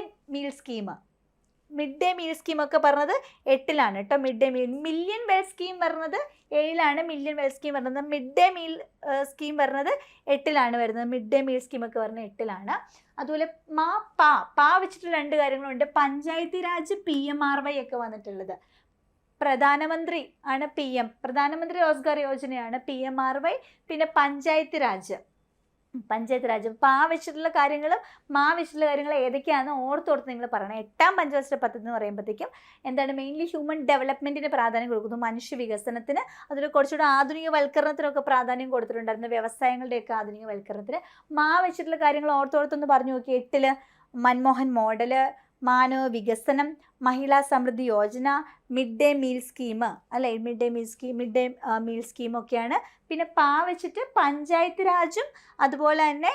മീൽ സ്കീമൊക്കെ പറഞ്ഞത് 8ലാണ് കേട്ടോ. Mid day meal, million well scheme പറഞ്ഞത് 7ലാണ്. മില്യൺ വെൽ സ്കീം പറഞ്ഞത്, മിഡ് ഡേ മീൽ സ്കീം പറഞ്ഞത് 8ലാണ് വരുന്നത്. മിഡ് ഡേ മീൽ സ്കീമൊക്കെ പറഞ്ഞത് 8ലാണ്. അതുപോലെ പാ വെച്ചിട്ട് 2 കാര്യങ്ങളുണ്ട്. പഞ്ചായത്തി രാജ് PMRY ഒക്കെ വന്നിട്ടുള്ളത്. പ്രധാനമന്ത്രി ആണ് PM, പ്രധാനമന്ത്രി റോസ്ഗാർ യോജനയാണ് PMRY. പിന്നെ പഞ്ചായത്ത് രാജ് പാ വെച്ചിട്ടുള്ള കാര്യങ്ങളും മാ വെച്ചിട്ടുള്ള കാര്യങ്ങൾ ഏതൊക്കെയാണെന്ന് ഓർത്തോർത്ത് നിങ്ങൾ പറയണം. 8ാം പഞ്ചവത്സര പദ്ധതി എന്ന് പറയുമ്പോഴത്തേക്കും എന്താണ്, മെയിൻലി ഹ്യൂമൻ ഡെവലപ്മെൻറ്റിന് പ്രാധാന്യം കൊടുക്കുന്നു, മനുഷ്യ വികസനത്തിന്, അതിൽ കുറച്ചുകൂടെ ആധുനികവൽക്കരണത്തിനൊക്കെ പ്രാധാന്യം കൊടുത്തിട്ടുണ്ടായിരുന്നു, വ്യവസായങ്ങളുടെയൊക്കെ ആധുനികവൽക്കരണത്തിന്. മാ വെച്ചിട്ടുള്ള കാര്യങ്ങൾ ഓർത്തോർത്തൊന്ന് പറഞ്ഞു നോക്കി. 8 മൻമോഹൻ മോഡൽ, മാനവ വികസനം, മഹിളാ Samriddhi Yojana, mid day meal scheme അല്ലേ, മിഡ് ഡേ മീൽ സ്കീമൊക്കെയാണ്. പിന്നെ പാ വെച്ചിട്ട് പഞ്ചായത്ത് രാജും അതുപോലെ തന്നെ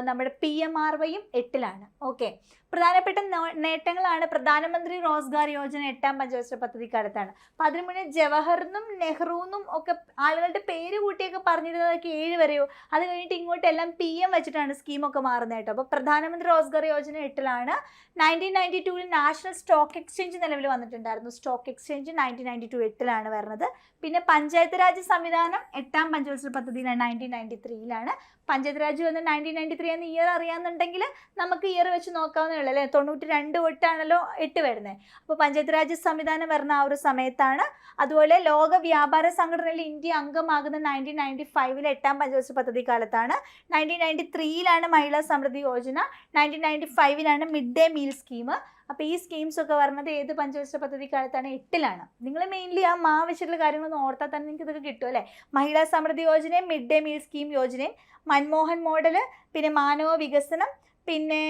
നമ്മുടെ PMRYയും 8ലാണ്. ഓക്കെ, പ്രധാനപ്പെട്ട നേട്ടങ്ങളാണ്. പ്രധാനമന്ത്രി റോസ്ഗാർ യോജന 8ാം പഞ്ചവത്സര പദ്ധതിക്കാലത്താണ്. അപ്പം അതിനു മുന്നേ ജവഹറിനും നെഹ്റുവിനും ഒക്കെ ആളുകളുടെ പേര് കൂട്ടിയൊക്കെ പറഞ്ഞിരുന്നതൊക്കെ 7 വരെയോ, അത് കഴിഞ്ഞിട്ട് ഇങ്ങോട്ടെല്ലാം PM വെച്ചിട്ടാണ് സ്കീമൊക്കെ മാറുന്നത് കേട്ടോ. അപ്പോൾ പ്രധാനമന്ത്രി റോസ്ഗാർ യോജന 8ലാണ്. 1992 നാഷണൽ സ്റ്റോക്ക് എക്സ്ചേഞ്ച് നിലവിൽ വന്നിട്ടുണ്ടായിരുന്നു. സ്റ്റോക്ക് എക്സ്ചേഞ്ച് 1992 8ലാണ് വരുന്നത്. പിന്നെ പഞ്ചായത്ത് രാജ് സംവിധാനം 8ാം പഞ്ചവത്സര പദ്ധതിയിലാണ്, 1993ലാണ്. പഞ്ചായത്ത് രാജ് വന്ന് 1993 എന്ന ഇയർ അറിയാമെന്നുണ്ടെങ്കിൽ നമുക്ക് ഇയർ വെച്ച് നോക്കാവുന്നേ ഉള്ളൂ അല്ലേ. 92 തൊട്ടാണല്ലോ 8 വരുന്നത്. അപ്പോൾ പഞ്ചായത്ത് രാജ് സംവിധാനം വരുന്ന ആ ഒരു സമയത്താണ്. അതുപോലെ ലോക വ്യാപാര സംഘടനയിൽ ഇന്ത്യ അംഗമാകുന്ന 1995 8ാം പഞ്ചവത്സര പദ്ധതി കാലത്താണ്. 1993ലാണ് മഹിളാ സമൃദ്ധി യോജന, 1995ലാണ് മിഡ് ഡേ മീൽ സ്കീം. അപ്പോൾ ഈ സ്കീംസ് ഒക്കെ വരുന്നത് ഏത് പഞ്ചവത്സര പദ്ധതി കാലത്താണ്, 8ലാണ്. നിങ്ങൾ മെയിൻലി ആ മാ വെച്ചിട്ടുള്ള കാര്യങ്ങളൊന്നും ഓർത്താൽ തന്നെ നിങ്ങൾക്ക് ഇതൊക്കെ കിട്ടും അല്ലേ. മഹിളാ സമൃദ്ധി യോജനയും മിഡ് ഡേ മീൽ സ്കീം യോജനയും, മൻമോഹൻ മോഡൽ, പിന്നെ മാനവ വികസനം, പിന്നെ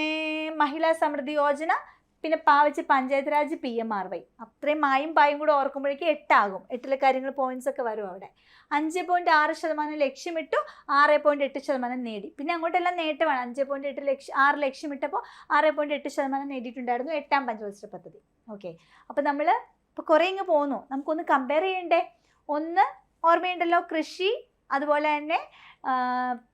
മഹിളാ സമൃദ്ധി യോജന, പിന്നെ പാ വെച്ച് പഞ്ചായത്ത് രാജ് PMRY. അത്രയും മായും പായും കൂടെ ഓർക്കുമ്പോഴേക്കും 8 ആകും. 8ലെ കാര്യങ്ങൾ പോയിന്റ്സ് ഒക്കെ വരും അവിടെ. 5.6% ലക്ഷ്യമിട്ടു, 6.8% നേടി. പിന്നെ അങ്ങോട്ടെല്ലാം നേട്ടമാണ്. 6 ലക്ഷ്യമിട്ടപ്പോൾ 6.8% നേടിയിട്ടുണ്ടായിരുന്നു 8ാം പഞ്ചവത്സര പദ്ധതി. ഓക്കെ, അപ്പോൾ നമ്മൾ ഇപ്പോൾ കുറേ ഇങ്ങ് പോകുന്നു. നമുക്കൊന്ന് കമ്പയർ ചെയ്യണ്ടേ. ഒന്ന് ഓർമ്മയുണ്ടല്ലോ, കൃഷി, അതുപോലെ തന്നെ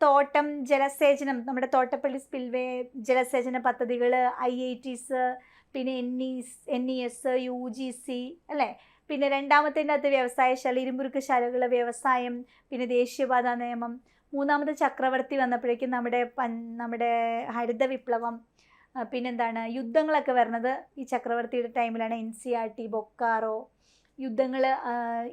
തോട്ടം, ജലസേചനം, നമ്മുടെ തോട്ടപ്പള്ളി സ്പിൽവേ ജലസേചന പദ്ധതികൾ, IITs, പിന്നെ NES, UGC അല്ലേ. പിന്നെ രണ്ടാമത്തേൻ്റെ അകത്ത് വ്യവസായശാല, ഇരുമ്പുരുക്ക് ശാലകളുടെ വ്യവസായം, പിന്നെ ദേശീയപാത നിയമം. മൂന്നാമത്തെ ചക്രവർത്തി വന്നപ്പോഴേക്കും നമ്മുടെ ഹരിത വിപ്ലവം. പിന്നെന്താണ്, യുദ്ധങ്ങളൊക്കെ വരുന്നത് ഈ ചക്രവർത്തിയുടെ ടൈമിലാണ്. NCERT, ബൊക്കാറോ യുദ്ധങ്ങൾ,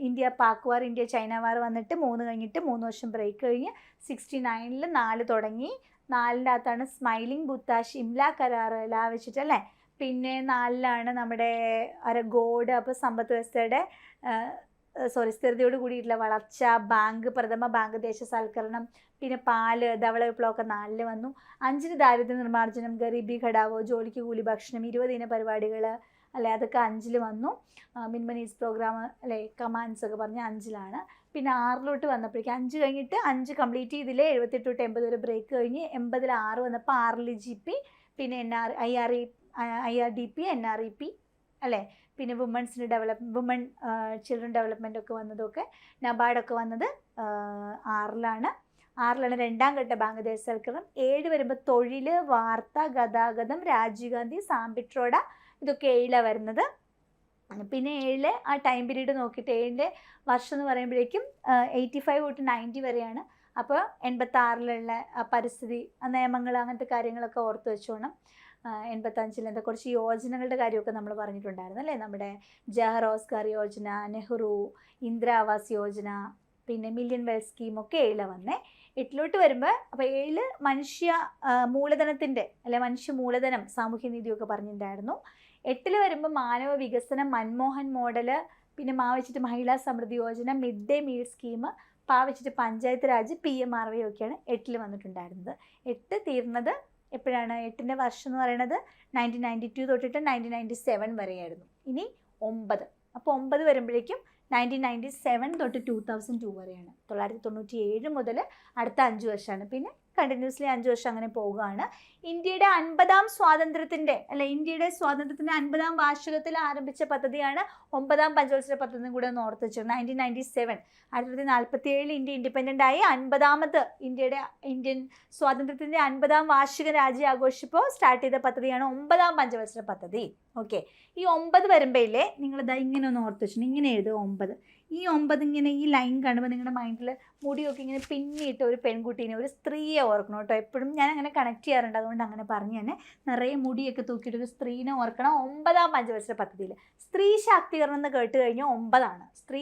ഇന്ത്യ പാക് വാർ, ഇന്ത്യ ചൈന വാർ വന്നിട്ട് 3 കഴിഞ്ഞിട്ട് 3 വർഷം ബ്രേക്ക് കഴിഞ്ഞ് 69ൽ 4 തുടങ്ങി. 4ൻ്റെ അകത്താണ് സ്മൈലിംഗ് ബുദ്ധ, ഷിംല കരാർ വെച്ചിട്ടല്ലേ. പിന്നെ 4ലാണ് നമ്മുടെ ഗോഡ്. അപ്പോൾ സമ്പദ് വ്യവസ്ഥയുടെ സ്ഥിരതയോട് കൂടിയിട്ടുള്ള വളർച്ച, പ്രഥമ ബാങ്ക് ദേശസാൽക്കരണം, പിന്നെ പാല്, ധവള വിപ്ലവമൊക്കെ 4ൽ വന്നു. 5ന് ദാരിദ്ര്യ നിർമ്മാർജ്ജനം, ഗരീബി ഘടാവോ, ജോലിക്ക് കൂലി ഭക്ഷണം, 20 ഇന പരിപാടികൾ അല്ലേ, അതൊക്കെ 5ൽ വന്നു. മിനിമം നീഡ്സ് പ്രോഗ്രാം അല്ലേ, കമാൻഡ്സ് ഒക്കെ പറഞ്ഞ് 5ലാണ്. പിന്നെ 6ലോട്ട് വന്നപ്പോഴേക്കും 5 കഴിഞ്ഞിട്ട് 5 കംപ്ലീറ്റ് ചെയ്തില്ലേ. 78 തൊട്ട് 80 വരെ ബ്രേക്ക് കഴിഞ്ഞ് 80ൽ 6 വന്നപ്പോൾ 6ൽ GP, പിന്നെ IRDP, NREP അല്ലേ. പിന്നെ വുമൺ ചിൽഡ്രൻ ഡെവലപ്മെൻ്റ് ഒക്കെ വന്നതൊക്കെ, നബാർഡൊക്കെ വന്നത് 6ലാണ്. 6ലാണ് 2ാം ഘട്ട ബാങ്ക് ദേശസാൽക്കരണം. 7 വരുമ്പോൾ തൊഴിൽ, വാർത്ത, ഗതാഗതം, രാജീവ് ഗാന്ധി, സാംപിട്രോഡ, ഇതൊക്കെ 7ലാണ് വരുന്നത്. പിന്നെ 7ലെ ആ ടൈം പീരീഡ് നോക്കിയിട്ട് 7ൻ്റെ വർഷം എന്ന് പറയുമ്പോഴേക്കും 85 തൊട്ട് 90 വരെയാണ്. അപ്പോൾ 86ലുള്ള പരിസ്ഥിതി നിയമങ്ങൾ, അങ്ങനത്തെ കാര്യങ്ങളൊക്കെ ഓർത്ത് വെച്ചോണം. 85 എന്താ കുറച്ച് യോജനകളുടെ കാര്യമൊക്കെ നമ്മൾ പറഞ്ഞിട്ടുണ്ടായിരുന്നു അല്ലേ. നമ്മുടെ ജവഹർ റോസ്ഗാർ യോജന, നെഹ്റു ഇന്ദിരാ ആവാസ് യോജന, പിന്നെ മില്യൺ വെൽ സ്കീമൊക്കെ 7 വന്നേ. 8 വരുമ്പോൾ അപ്പോൾ 7 മനുഷ്യ മൂലധനത്തിൻ്റെ അല്ലെ മനുഷ്യ മൂലധനം സാമൂഹ്യനീതിയൊക്കെ പറഞ്ഞിട്ടുണ്ടായിരുന്നു. 8 വരുമ്പോൾ മാനവ വികസനം, മൻമോഹൻ മോഡല്, പിന്നെ വെച്ചിട്ട് മഹിളാ Samriddhi Yojana, mid day meal scheme, വെച്ചിട്ട് പഞ്ചായത്ത് രാജ്, PMRY ഒക്കെയാണ് 8 വന്നിട്ടുണ്ടായിരുന്നത്. 8 തീർന്നത് എപ്പോഴാണ്? 8ൻ്റെ വർഷം എന്ന് പറയുന്നത് 1992 തൊട്ടിട്ട് 1997 വരെയായിരുന്നു. ഇനി 9, അപ്പോൾ 9 വരുമ്പോഴേക്കും 1997 തൊട്ട് 2002 വരെയാണ്. 1997 മുതൽ അടുത്ത 5 വർഷമാണ്. പിന്നെ കണ്ടിന്യൂസ്ലി 5 വർഷം അങ്ങനെ പോവുകയാണ്. ഇന്ത്യയുടെ 50ാം സ്വാതന്ത്ര്യത്തിൻ്റെ ഇന്ത്യയുടെ സ്വാതന്ത്ര്യത്തിൻ്റെ 50ാം വാർഷികത്തിൽ ആരംഭിച്ച പദ്ധതിയാണ് 9ാം പഞ്ചവത്സര പദ്ധതിയും കൂടെ ഒന്ന് ഓർത്ത് വെച്ചു. 1997 1947 ഇന്ത്യ ഇൻഡിപെൻഡൻ്റ് ആയി 50ാമത് ഇന്ത്യൻ സ്വാതന്ത്ര്യത്തിൻ്റെ 50ാം വാർഷിക രാജ്യം ആഘോഷിപ്പോൾ സ്റ്റാർട്ട് ചെയ്ത പദ്ധതിയാണ് 9ാം പഞ്ചവത്സര പദ്ധതി. ഓക്കെ, ഈ 9 വരുമ്പോഴേ നിങ്ങളിതാ ഇങ്ങനെ ഒന്ന് ഓർത്ത് വെച്ചു, ഇങ്ങനെ എഴുതുക 9. ഈ 9 ഇങ്ങനെ ഈ ലൈൻ കാണുമ്പോൾ നിങ്ങളുടെ മൈൻഡിൽ മുടിയൊക്കെ ഇങ്ങനെ പിന്നിയിട്ട് ഒരു പെൺകുട്ടീനെ, ഒരു സ്ത്രീയെ ഓർക്കണം കേട്ടോ. എപ്പോഴും ഞാൻ അങ്ങനെ കണക്ട് ചെയ്യാറുണ്ട്, അതുകൊണ്ട് അങ്ങനെ പറഞ്ഞു തന്നെ. നിറയെ മുടിയൊക്കെ തൂക്കിയിട്ട് ഒരു സ്ത്രീനെ ഓർക്കണം 9ാം പഞ്ചവത്സര പദ്ധതിയിൽ. സ്ത്രീ ശാക്തീകരണം എന്ന് കേട്ട് കഴിഞ്ഞാൽ 9ആണ്. സ്ത്രീ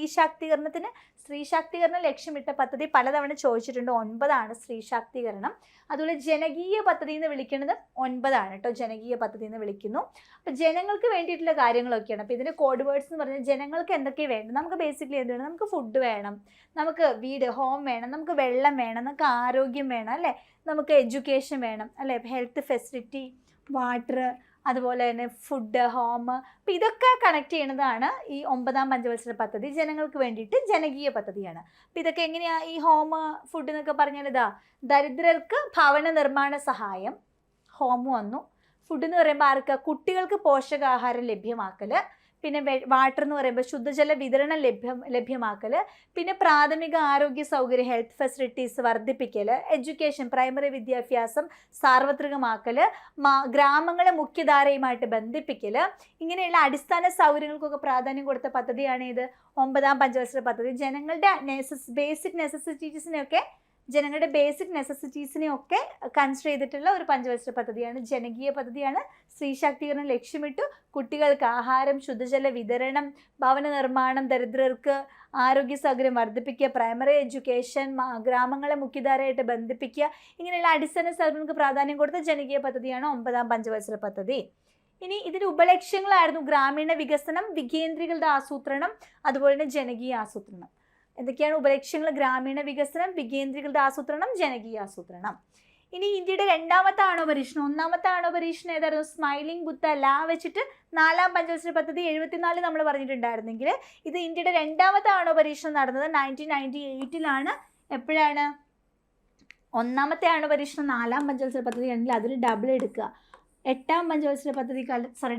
ശാക്തീകരണം ലക്ഷ്യമിട്ട പദ്ധതി പലതവണ ചോദിച്ചിട്ടുണ്ട്. 9ആണ് സ്ത്രീ ശാക്തീകരണം. അതുപോലെ ജനകീയ പദ്ധതി എന്ന് വിളിക്കുന്നത് 9ആണ് കേട്ടോ. ജനകീയ പദ്ധതി എന്ന് വിളിക്കുന്നു. അപ്പോൾ ജനങ്ങൾക്ക് വേണ്ടിയിട്ടുള്ള കാര്യങ്ങളൊക്കെയാണ്. അപ്പോൾ ഇതിൻ്റെ കോഡ് വേർഡ്സ് എന്ന് പറഞ്ഞാൽ ജനങ്ങൾക്ക് എന്തൊക്കെയാണ് വേണ്ടത്? നമുക്ക് ബേസിക്കലി എന്ത് വേണം? നമുക്ക് ഫുഡ് വേണം, നമുക്ക് വീട് ഹോം വേണം, നമുക്ക് വെള്ളം വേണം, നമുക്ക് ആരോഗ്യം വേണം അല്ലേ, നമുക്ക് എഡ്യൂക്കേഷൻ വേണം അല്ലേ, ഹെൽത്ത് ഫെസിലിറ്റി, വാട്ടർ, അതുപോലെ തന്നെ ഫുഡ്, ഹോം. അപ്പോൾ ഇതൊക്കെ കണക്ട് ചെയ്യുന്നതാണ് ഈ 9ാം പഞ്ചവത്സര പദ്ധതി. ജനങ്ങൾക്ക് വേണ്ടിയിട്ട് ജനകീയ പദ്ധതിയാണ്. അപ്പോൾ ഇതൊക്കെ എങ്ങനെയാണ്? ഈ ഹോം, ഫുഡ് എന്നൊക്കെ പറഞ്ഞാൽ ദരിദ്രർക്ക് ഭവന നിർമ്മാണ സഹായം, ഹോം വന്നു. ഫുഡ് എന്ന് പറയുമ്പോൾ ആർക്ക്? കുട്ടികൾക്ക് പോഷകാഹാരം ലഭ്യമാക്കൽ. പിന്നെ വാട്ടർ എന്ന് പറയുമ്പോൾ ശുദ്ധജല വിതരണം ലഭ്യമാക്കൽ. പിന്നെ പ്രാഥമിക ആരോഗ്യ സൗകര്യം, ഹെൽത്ത് ഫെസിലിറ്റീസ് വർദ്ധിപ്പിക്കൽ. എഡ്യൂക്കേഷൻ, പ്രൈമറി വിദ്യാഭ്യാസം സാർവത്രികമാക്കൽ. ഗ്രാമങ്ങളെ മുഖ്യധാരയുമായിട്ട് ബന്ധിപ്പിക്കൽ. ഇങ്ങനെയുള്ള അടിസ്ഥാന സൗകര്യങ്ങൾക്കൊക്കെ പ്രാധാന്യം കൊടുത്ത പദ്ധതിയാണ് ഇത് 9ാം പഞ്ചവത്സര പദ്ധതി. ജനങ്ങളുടെ ബേസിക് നെസസിറ്റീസിനെയൊക്കെ കൺസിഡർ ചെയ്തിട്ടുള്ള ഒരു പഞ്ചവത്സര പദ്ധതിയാണ്. ജനകീയ പദ്ധതിയാണ്. സ്ത്രീ ശാക്തീകരണം ലക്ഷ്യമിട്ടു. കുട്ടികൾക്ക് ആഹാരം, ശുദ്ധജല വിതരണം, ഭവന നിർമ്മാണം, ദരിദ്രർക്ക് ആരോഗ്യ സൗകര്യം വർദ്ധിപ്പിക്കുക, പ്രൈമറി എഡ്യൂക്കേഷൻ, ഗ്രാമങ്ങളെ മുഖ്യധാരയായിട്ട് ബന്ധിപ്പിക്കുക. ഇങ്ങനെയുള്ള അടിസ്ഥാന സൗകര്യങ്ങൾക്ക് പ്രാധാന്യം കൊടുത്ത ജനകീയ പദ്ധതിയാണ് 9ാം പഞ്ചവത്സര പദ്ധതി. ഇനി ഇതിൻ്റെ ഉപലക്ഷ്യങ്ങളായിരുന്നു ഗ്രാമീണ വികസനം, വികേന്ദ്രീകൃത ആസൂത്രണം, അതുപോലെ തന്നെ ജനകീയ ആസൂത്രണം. എന്തൊക്കെയാണ് ഉപലക്ഷ്യങ്ങൾ? ഗ്രാമീണ വികസനം, വികേന്ദ്രീകൃത ആസൂത്രണം, ജനകീയ ആസൂത്രണം. ഇനി ഇന്ത്യയുടെ 2ാമത്തെ ആണവ പരീക്ഷണം. 1ാമത്തെ ആണവ പരീക്ഷണം ഏതായിരുന്നു? സ്മൈലിംഗ് ബുദ്ധ വെച്ചിട്ട് 4ാം പഞ്ചവത്സര പദ്ധതി 74 നമ്മൾ പറഞ്ഞിട്ടുണ്ടായിരുന്നെങ്കിൽ ഇത് ഇന്ത്യയുടെ 2ാമത്തെ ആണവ പരീക്ഷണം നടന്നത് 1998 എപ്പോഴാണ്? 1ാമത്തെ ആണവ പരീക്ഷണം 4ാം പഞ്ചവത്സര പദ്ധതി ആണെങ്കിൽ അതിൽ ഡബിൾ എടുക്കുക. 8ാം പഞ്ചവത്സര പദ്ധതി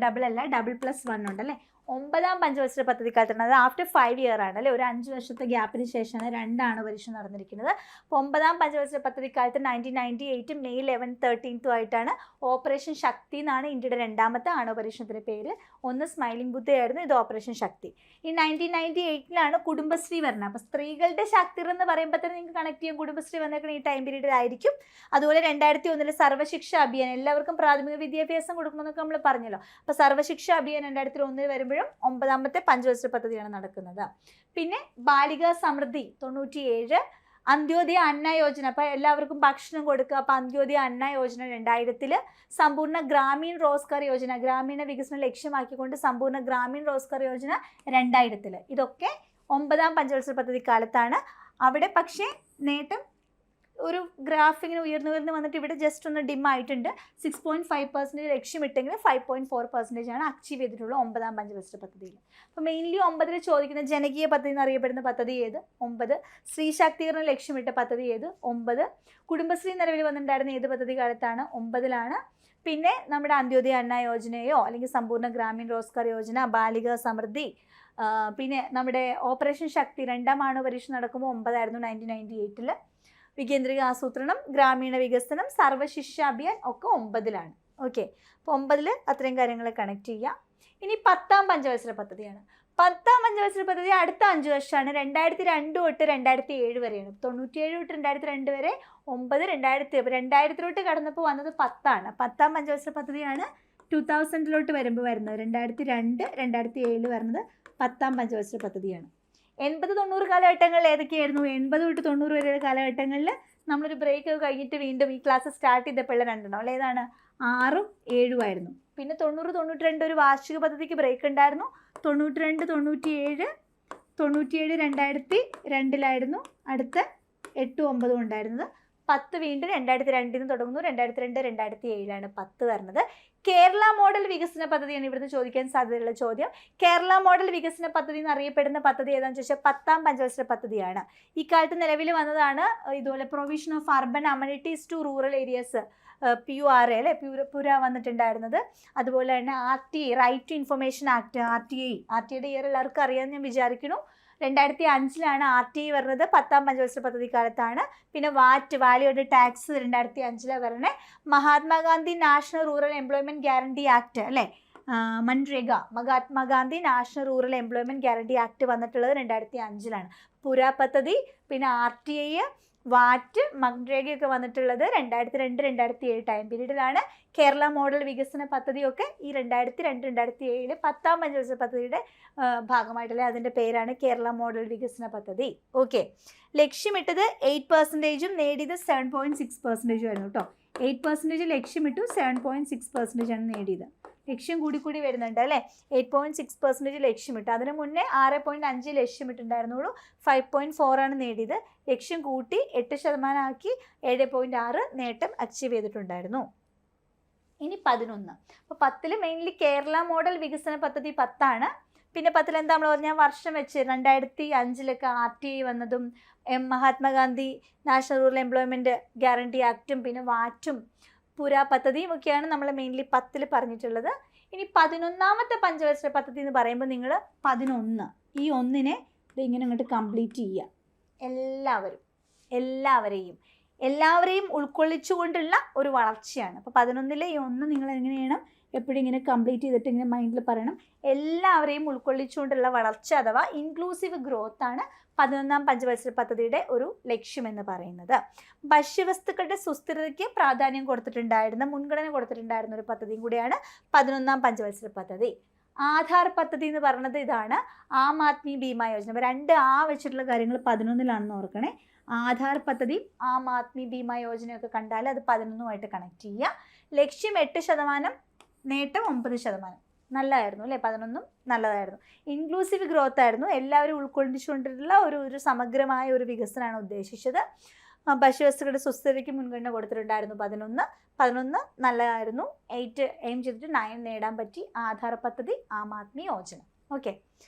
ഡബിൾ അല്ല, ഡബിൾ പ്ലസ് 1 ഉണ്ടല്ലേ. 9ാം പഞ്ചവത്സര പദ്ധതി കാലത്താണ്. അത് ആഫ്റ്റർ 5 ഇയർ ആണ് അല്ലേ, ഒരു 5 വർഷത്തെ ഗ്യാപ്പിന് ശേഷമാണ് 2 ആണവ പരീക്ഷണം നടന്നിരിക്കുന്നത്. അപ്പോൾ 9ാം പഞ്ചവത്സര പദ്ധതി കാലത്ത് 1998 May 11, 13 ആയിട്ടാണ് ഓപ്പറേഷൻ ശക്തി എന്നാണ് ഇന്ത്യയുടെ 2ാമത്തെ ആണവ പരീക്ഷണത്തിൻ്റെ പേര്. ഒന്ന് സ്മൈലിംഗ് ബുദ്ധയായിരുന്നു, ഇത് ഓപ്പറേഷൻ ശക്തി. ഈ 1998 കുടുംബശ്രീ വരുന്നത്. അപ്പോൾ സ്ത്രീകളുടെ ശാക്തീകരണം എന്ന് പറയുമ്പോൾ തന്നെ നിങ്ങൾക്ക് കണക്ട് ചെയ്യാം. കുടുംബശ്രീ വന്നേക്കുന്ന ഈ ടൈം പീരീഡിലായിരിക്കും. അതുപോലെ 2001 സർവ്വശിക്ഷ അഭിയാൻ, എല്ലാവർക്കും പ്രാഥമിക വിദ്യാഭ്യാസം കൊടുക്കണമെന്നൊക്കെ നമ്മൾ പറഞ്ഞല്ലോ. അപ്പോൾ സർവ്വശിക്ഷ അഭിയാൻ 2001 വരുമ്പോൾ 9ാമത്തെ പഞ്ചവത്സര പദ്ധതിയാണ് നടക്കുന്നത്. പിന്നെ ബാലികാ സമൃദ്ധി 97, അന്ത്യോദയ അന്ന യോജന, അപ്പോൾ എല്ലാവർക്കും ഭക്ഷണം കൊടുക്കുക. അപ്പോൾ അന്ത്യോദയ അന്ന യോജന 2000, സമ്പൂർണ്ണ ഗ്രാമീൺ റോസ്ഗാർ യോജന, ഗ്രാമീണ വികസനം ലക്ഷ്യമാക്കിക്കൊണ്ട് സമ്പൂർണ്ണ ഗ്രാമീൺ റോസ്ഗാർ യോജന 2000. ഇതൊക്കെ 9ാം പഞ്ചവത്സര പദ്ധതി കാലത്താണ്. അവിടെ പക്ഷേ നേട്ടം ഒരു ഗ്രാഫിങ്ങിന് ഉയർന്നു വന്നിട്ട് ഇവിടെ ജസ്റ്റ് ഒന്ന് ഡിം ആയിട്ടുണ്ട്. 6.5% ലക്ഷ്യമിട്ടെങ്കിൽ 5.4% ആണ് അച്ചീവ് ചെയ്തിട്ടുള്ള 9ാം പഞ്ചവത്സര പദ്ധതിയിൽ. അപ്പോൾ മെയിൻലി 9 ചോദിക്കുന്ന ജനകീയ പദ്ധതി എന്നറിയപ്പെടുന്ന പദ്ധതി ഏത്? 9. സ്ത്രീ ശാക്തീകരണം ലക്ഷ്യമിട്ട പദ്ധതി ഏത്? 9. കുടുംബശ്രീ നിലവിൽ വന്നിട്ടുണ്ടായിരുന്ന ഏത് പദ്ധതി കാലത്താണ്? 9ലാണ്. പിന്നെ നമ്മുടെ അന്ത്യോദയ അന്ന യോജനയോ അല്ലെങ്കിൽ സമ്പൂർണ്ണ ഗ്രാമീൺ റോസ്ഗാർ യോജന, ബാലിക സമൃദ്ധി, പിന്നെ നമ്മുടെ ഓപ്പറേഷൻ ശക്തി 2ാം ആണവ പരീക്ഷ നടക്കുമ്പോൾ 9 ആയിരുന്നു 1998. വികേന്ദ്രീക ആസൂത്രണം, ഗ്രാമീണ വികസനം, സർവ്വശിക്ഷ അഭിയാൻ ഒക്കെ 9ലാണ്. ഓക്കെ, അപ്പോൾ 9 അത്രയും കാര്യങ്ങൾ കണക്ട് ചെയ്യാം. ഇനി 10ാം പഞ്ചവത്സര പദ്ധതിയാണ്. 10ാം പഞ്ചവത്സര പദ്ധതി അടുത്ത 5 വർഷമാണ്. 2002 തൊട്ട് 2007 വരെയാണ്. 97 തൊട്ട് 2002 വരെ 9, 2000 കടന്നപ്പോൾ വന്നത് 10ആണ്. 10ാം പഞ്ചവത്സര പദ്ധതിയാണ് 2000 വരുമ്പോൾ വരുന്നത്. 2002, 2007 വരുന്നത് 10ാം പഞ്ചവത്സര പദ്ധതിയാണ്. 80-90 കാലഘട്ടങ്ങളിൽ ഏതൊക്കെയായിരുന്നു? 80 തൊട്ട് 90 വരെയുള്ള കാലഘട്ടങ്ങളിൽ നമ്മളൊരു ബ്രേക്ക് കഴിഞ്ഞിട്ട് വീണ്ടും ഈ ക്ലാസ് സ്റ്റാർട്ട് ചെയ്തപ്പോൾ രണ്ടെണ്ണം അല്ല, ഏതാണ്? 6ഉം 7ഉം ആയിരുന്നു. പിന്നെ 90-92 ഒരു വാർഷിക പദ്ധതിക്ക് ബ്രേക്ക് ഉണ്ടായിരുന്നു. 92-97 2002 അടുത്ത 8-9 ഉണ്ടായിരുന്നത്. 10 വീണ്ടും 2002 തുടങ്ങുന്നു. 2002-2007 10 വരുന്നത്. കേരള മോഡൽ വികസന പദ്ധതിയാണ് ഇവിടുന്ന് ചോദിക്കാൻ സാധ്യതയുള്ള ചോദ്യം. കേരള മോഡൽ വികസന പദ്ധതി എന്നറിയപ്പെടുന്ന പദ്ധതി ഏതാണെന്ന് ചോദിച്ചാൽ 10ാം പഞ്ചവത്സര പദ്ധതിയാണ്. ഇക്കാലത്ത് നിലവിൽ വന്നതാണ്. ഇതുപോലെ provision of urban amenities to rural areas, PURA അല്ലേ, പുര വന്നിട്ടുണ്ടായിരുന്നത്. അതുപോലെ തന്നെ RTA, right to information act, RTAയുടെ ഇയർ എല്ലാവർക്കും അറിയാമെന്ന് ഞാൻ വിചാരിക്കുന്നു. 2005 RTA വരുന്നത് 10ാം പഞ്ചവത്സര പദ്ധതി കാലത്താണ്. പിന്നെ വാല്യൂ ആഡഡ് ടാക്സ് 2005 വരണേ. Mahatma Gandhi national rural employment guarantee act അല്ലേ, MNREGA, Mahatma Gandhi national rural employment guarantee act വന്നിട്ടുള്ളത് 2005. പുര പദ്ധതി, പിന്നെ RTA, വാറ്റ്, മൻരേഗയൊക്കെ വന്നിട്ടുള്ളത് 2002-2007 ടൈം പീരീഡിലാണ്. കേരള മോഡൽ വികസന പദ്ധതിയൊക്കെ ഈ 2002-2007 10ാം പഞ്ചവത്സര പദ്ധതിയുടെ ഭാഗമായിട്ടുള്ള അതിൻ്റെ പേരാണ് കേരള മോഡൽ വികസന പദ്ധതി. ഓക്കെ, ലക്ഷ്യമിട്ടത് 8%, നേടിയത് 7.6% ആയിരുന്നു കേട്ടോ. 8% ലക്ഷ്യമിട്ടു, 7.6% ആണ് നേടിയത്. ലക്ഷ്യം കൂടി വരുന്നുണ്ട് അല്ലേ. 8.6% ലക്ഷ്യമിട്ടു. അതിന് മുന്നേ 6.5 ലക്ഷ്യമിട്ടുണ്ടായിരുന്നുള്ളൂ. 5.4 ആണ് നേടിയത്. ലക്ഷ്യം കൂട്ടി 8% ആക്കി 7.6 നേട്ടം അച്ചീവ് ചെയ്തിട്ടുണ്ടായിരുന്നു. ഇനി 11. അപ്പോൾ 10 മെയിൻലി കേരള മോഡൽ വികസന പദ്ധതി 10ആണ്. പിന്നെ 10 എന്താ നമ്മൾ പറഞ്ഞാൽ വർഷം വെച്ച് 2005 RTA വന്നതും Mahatma Gandhi national rural employment guarantee ആക്റ്റും പിന്നെ വാറ്റും പുര പദ്ധതിയും ഒക്കെയാണ് നമ്മൾ മെയിൻലി 10 പറഞ്ഞിട്ടുള്ളത്. ഇനി 11ാമത്തെ പഞ്ചവത്സര പദ്ധതി എന്ന് പറയുമ്പോൾ നിങ്ങൾ 11 ഈ 1നെ ഇങ്ങനെ അങ്ങോട്ട് കംപ്ലീറ്റ് ചെയ്യുക. എല്ലാവരെയും ഉൾക്കൊള്ളിച്ചുകൊണ്ടുള്ള ഒരു വളർച്ചയാണ്. അപ്പോൾ 11ലെ ഈ 1 നിങ്ങൾ എങ്ങനെ ചെയ്യണം? എപ്പോഴും ഇങ്ങനെ കംപ്ലീറ്റ് ചെയ്തിട്ട് ഇങ്ങനെ മൈൻഡിൽ പറയണം. എല്ലാവരെയും ഉൾക്കൊള്ളിച്ചുകൊണ്ടുള്ള വളർച്ച അഥവാ ഇൻക്ലൂസീവ് ഗ്രോത്ത് ആണ് 11ാം പഞ്ചവത്സര പദ്ധതിയുടെ ഒരു ലക്ഷ്യമെന്ന് പറയുന്നത്. ഭക്ഷ്യവസ്തുക്കളുടെ സുസ്ഥിരതയ്ക്ക് പ്രാധാന്യം കൊടുത്തിട്ടുണ്ടായിരുന്ന, മുൻഗണന കൊടുത്തിട്ടുണ്ടായിരുന്ന ഒരു പദ്ധതിയും കൂടിയാണ് 11ാം പഞ്ചവത്സര പദ്ധതി. ആധാർ പദ്ധതി എന്ന് പറയുന്നത് ഇതാണ്. ആം ആദ്മി ബീമ യോജന. അപ്പോൾ 2 വെച്ചിട്ടുള്ള കാര്യങ്ങൾ 11ലാണെന്ന് ഓർക്കണേ. ആധാർ പദ്ധതിയും ആം ആദ്മി ബീമ യോജനയൊക്കെ കണ്ടാൽ അത് 11ഉമായിട്ട് കണക്ട് ചെയ്യുക. ലക്ഷ്യം 8%, നേട്ടം 9%. നല്ലതായിരുന്നു അല്ലേ? 11 നല്ലതായിരുന്നു. ഇൻക്ലൂസീവ് ഗ്രോത്ത് ആയിരുന്നു. എല്ലാവരും ഉൾക്കൊള്ളിച്ചുകൊണ്ടുള്ള ഒരു സമഗ്രമായ ഒരു വികസനമാണ് ഉദ്ദേശിച്ചത്. ഭക്ഷ്യവസ്തുക്കളുടെ സുസ്ഥിരതയ്ക്ക് മുൻഗണന കൊടുത്തിട്ടുണ്ടായിരുന്നു 11 നല്ലതായിരുന്നു. 8 എയിം ചെയ്തിട്ട് 9 നേടാൻ പറ്റി. ആധാർ പദ്ധതി, ആം ആദ്മി യോജന. ഓക്കെ,